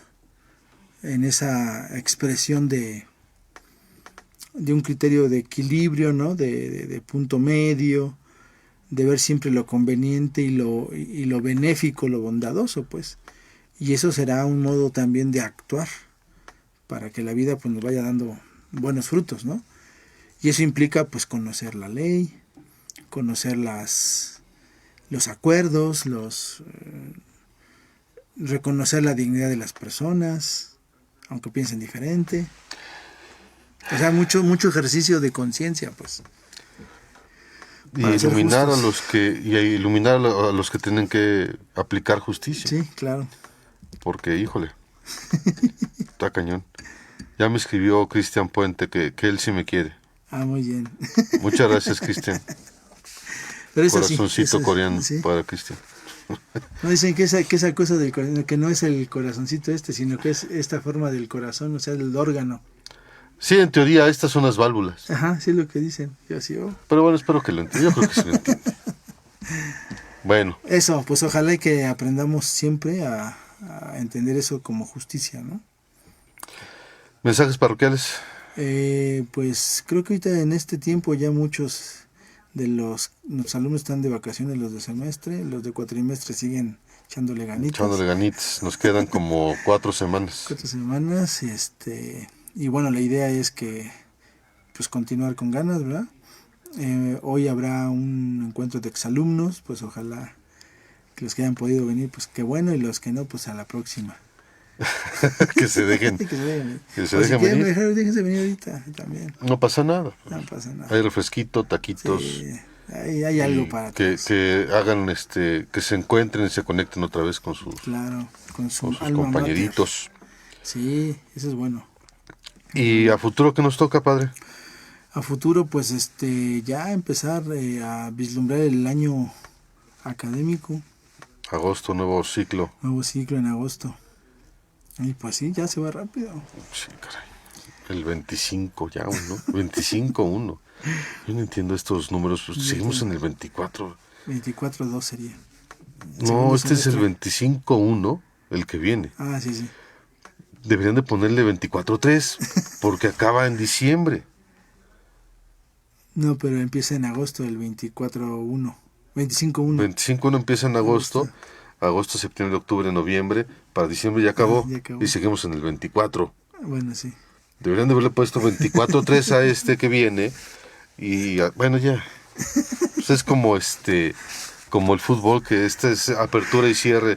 en esa expresión de un criterio de equilibrio, ¿no? De punto medio, de ver siempre lo conveniente y lo benéfico, lo bondadoso, pues. Y eso será un modo también de actuar para que la vida pues nos vaya dando buenos frutos, ¿no? Y eso implica pues conocer la ley, conocer los acuerdos, reconocer la dignidad de las personas, aunque piensen diferente. O sea, mucho ejercicio de conciencia, pues. Y Para ser iluminar justos. iluminar a los que tienen que aplicar justicia. Sí, claro. Porque, híjole, está cañón. Ya me escribió Cristian Puente que él sí me quiere. Muy bien. Muchas gracias, Cristian. Pero es así, Corazoncito coreano sí. para Cristian. No dicen que esa cosa del corazón, que no es el corazoncito sino que es esta forma del corazón, o sea, el órgano. Sí, en teoría estas son las válvulas. Ajá, sí es lo que dicen. Yo así, Pero bueno, espero que lo entienda. Yo creo que sí lo entiende. Bueno. Eso, pues ojalá que aprendamos siempre a entender eso como justicia, ¿no? ¿Mensajes parroquiales? Pues creo que ahorita en este tiempo ya muchos de los alumnos están de vacaciones, los de semestre, los de cuatrimestre siguen echándole ganitas. Nos quedan como 4 semanas. 4 semanas, y bueno, la idea es que pues continuar con ganas, ¿verdad? Hoy habrá un encuentro de exalumnos, pues ojalá que los que hayan podido venir, pues qué bueno, y los que no, pues a la próxima. que se dejen, venir. Déjense venir ahorita también. No pasa nada. No pasa nada. Hay refresquito, taquitos. Sí, hay algo para todos. Que hagan, que se encuentren y se conecten otra vez con sus, con sus compañeritos. Mater. Sí, eso es bueno. ¿Y a futuro qué nos toca, padre? A futuro, pues ya empezar a vislumbrar el año académico. Agosto, nuevo ciclo. Nuevo ciclo en agosto. Y pues sí, ya se va rápido. Sí, caray. El 25 ya, ¿no? 25-1. Yo no entiendo estos números. Pues seguimos en el 24. 24-2 sería. No, este es el 25-1, el que viene. Ah, sí, sí. Deberían de ponerle 24-3, porque acaba en diciembre. No, pero empieza en agosto, el 24-1. 25-1. 25-1 empieza en agosto. Agosto, septiembre, octubre, noviembre. Para diciembre ya acabó. Y seguimos en el 24. Bueno, sí. Deberían de haberle puesto 24-3 a este que viene. Y bueno, ya. Pues es como como el fútbol, que es apertura y cierre.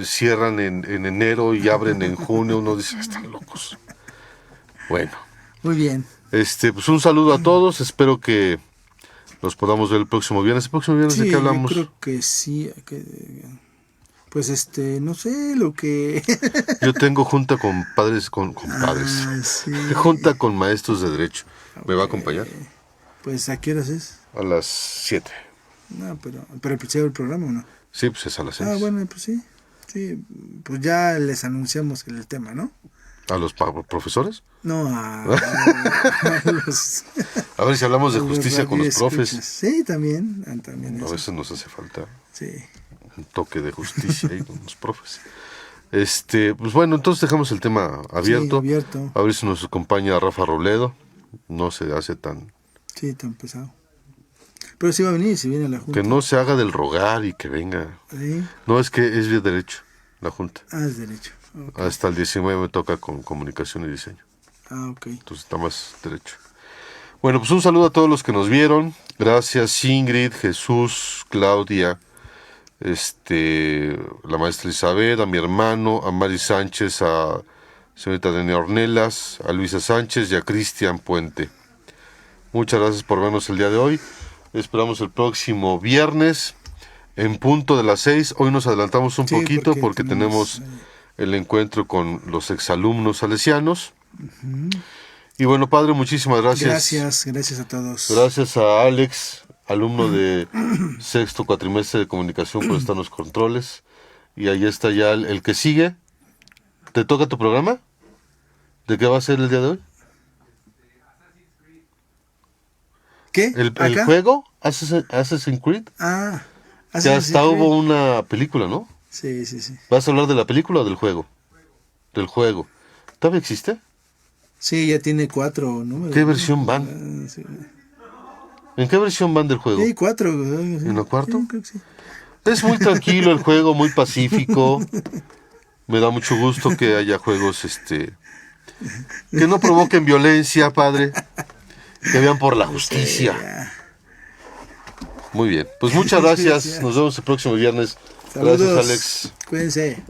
Cierran en enero y abren en junio. Uno dice, están locos. Bueno. Muy bien. Pues un saludo a todos. Espero que los podamos ver el próximo viernes. ¿El próximo viernes de qué hablamos? Yo creo que sí. Pues no sé lo que... Yo tengo junta con padres, con padres. Sí. Junta con maestros de derecho. ¿Me va a acompañar? Pues ¿a qué horas es? A las 7. No, pero el programa ¿o no? Sí, pues es a las 6. Ah, bueno, pues sí. Sí, pues ya les anunciamos el tema, ¿no? ¿A los profesores? No, a los... A ver si hablamos de justicia con los profes. Sí, también a veces nos hace falta un toque de justicia ahí con los profes. Pues bueno, entonces dejamos el tema abierto. Sí, abierto. A ver si nos acompaña Rafa Robledo. No se hace tan... Sí, tan pesado. Pero sí va a venir, si viene a la Junta. Que no se haga del rogar y que venga. ¿Sí? No, es que es de derecho, la Junta. Ah, es derecho. Okay. Hasta el 19 me toca con comunicación y diseño. Ah, ok. Entonces está más derecho. Bueno, pues un saludo a todos los que nos vieron. Gracias Ingrid, Jesús, Claudia, la maestra Isabel, a mi hermano, a Mari Sánchez, a señorita Denia Ornelas, a Luisa Sánchez y a Cristian Puente. Muchas gracias por vernos el día de hoy. Esperamos el próximo viernes en punto de las 6. Hoy nos adelantamos un poquito porque tenemos el encuentro con los exalumnos salesianos. Y bueno, padre, muchísimas gracias. Gracias a todos. Gracias a Alex, alumno de sexto cuatrimestre de comunicación, por estar en los controles. Y ahí está ya el que sigue. ¿Te toca tu programa? ¿De qué va a ser el día de hoy? ¿Qué? ¿El juego? ¿Assassin's Creed? Ah. Ya hasta hubo una película, ¿no? Sí. ¿Vas a hablar de la película o del juego? Del juego. ¿Todavía existe? Sí, ya tiene 4 números. ¿Qué versión van? Sí. ¿En qué versión van del juego? Sí, 4. ¿En la cuarta? Sí, creo que sí. Es muy tranquilo el juego, muy pacífico. Me da mucho gusto que haya juegos que no provoquen violencia, padre. Que vean por la justicia. Muy bien. Pues muchas gracias. Nos vemos el próximo viernes. Saludos. Gracias, Alex. Cuídense.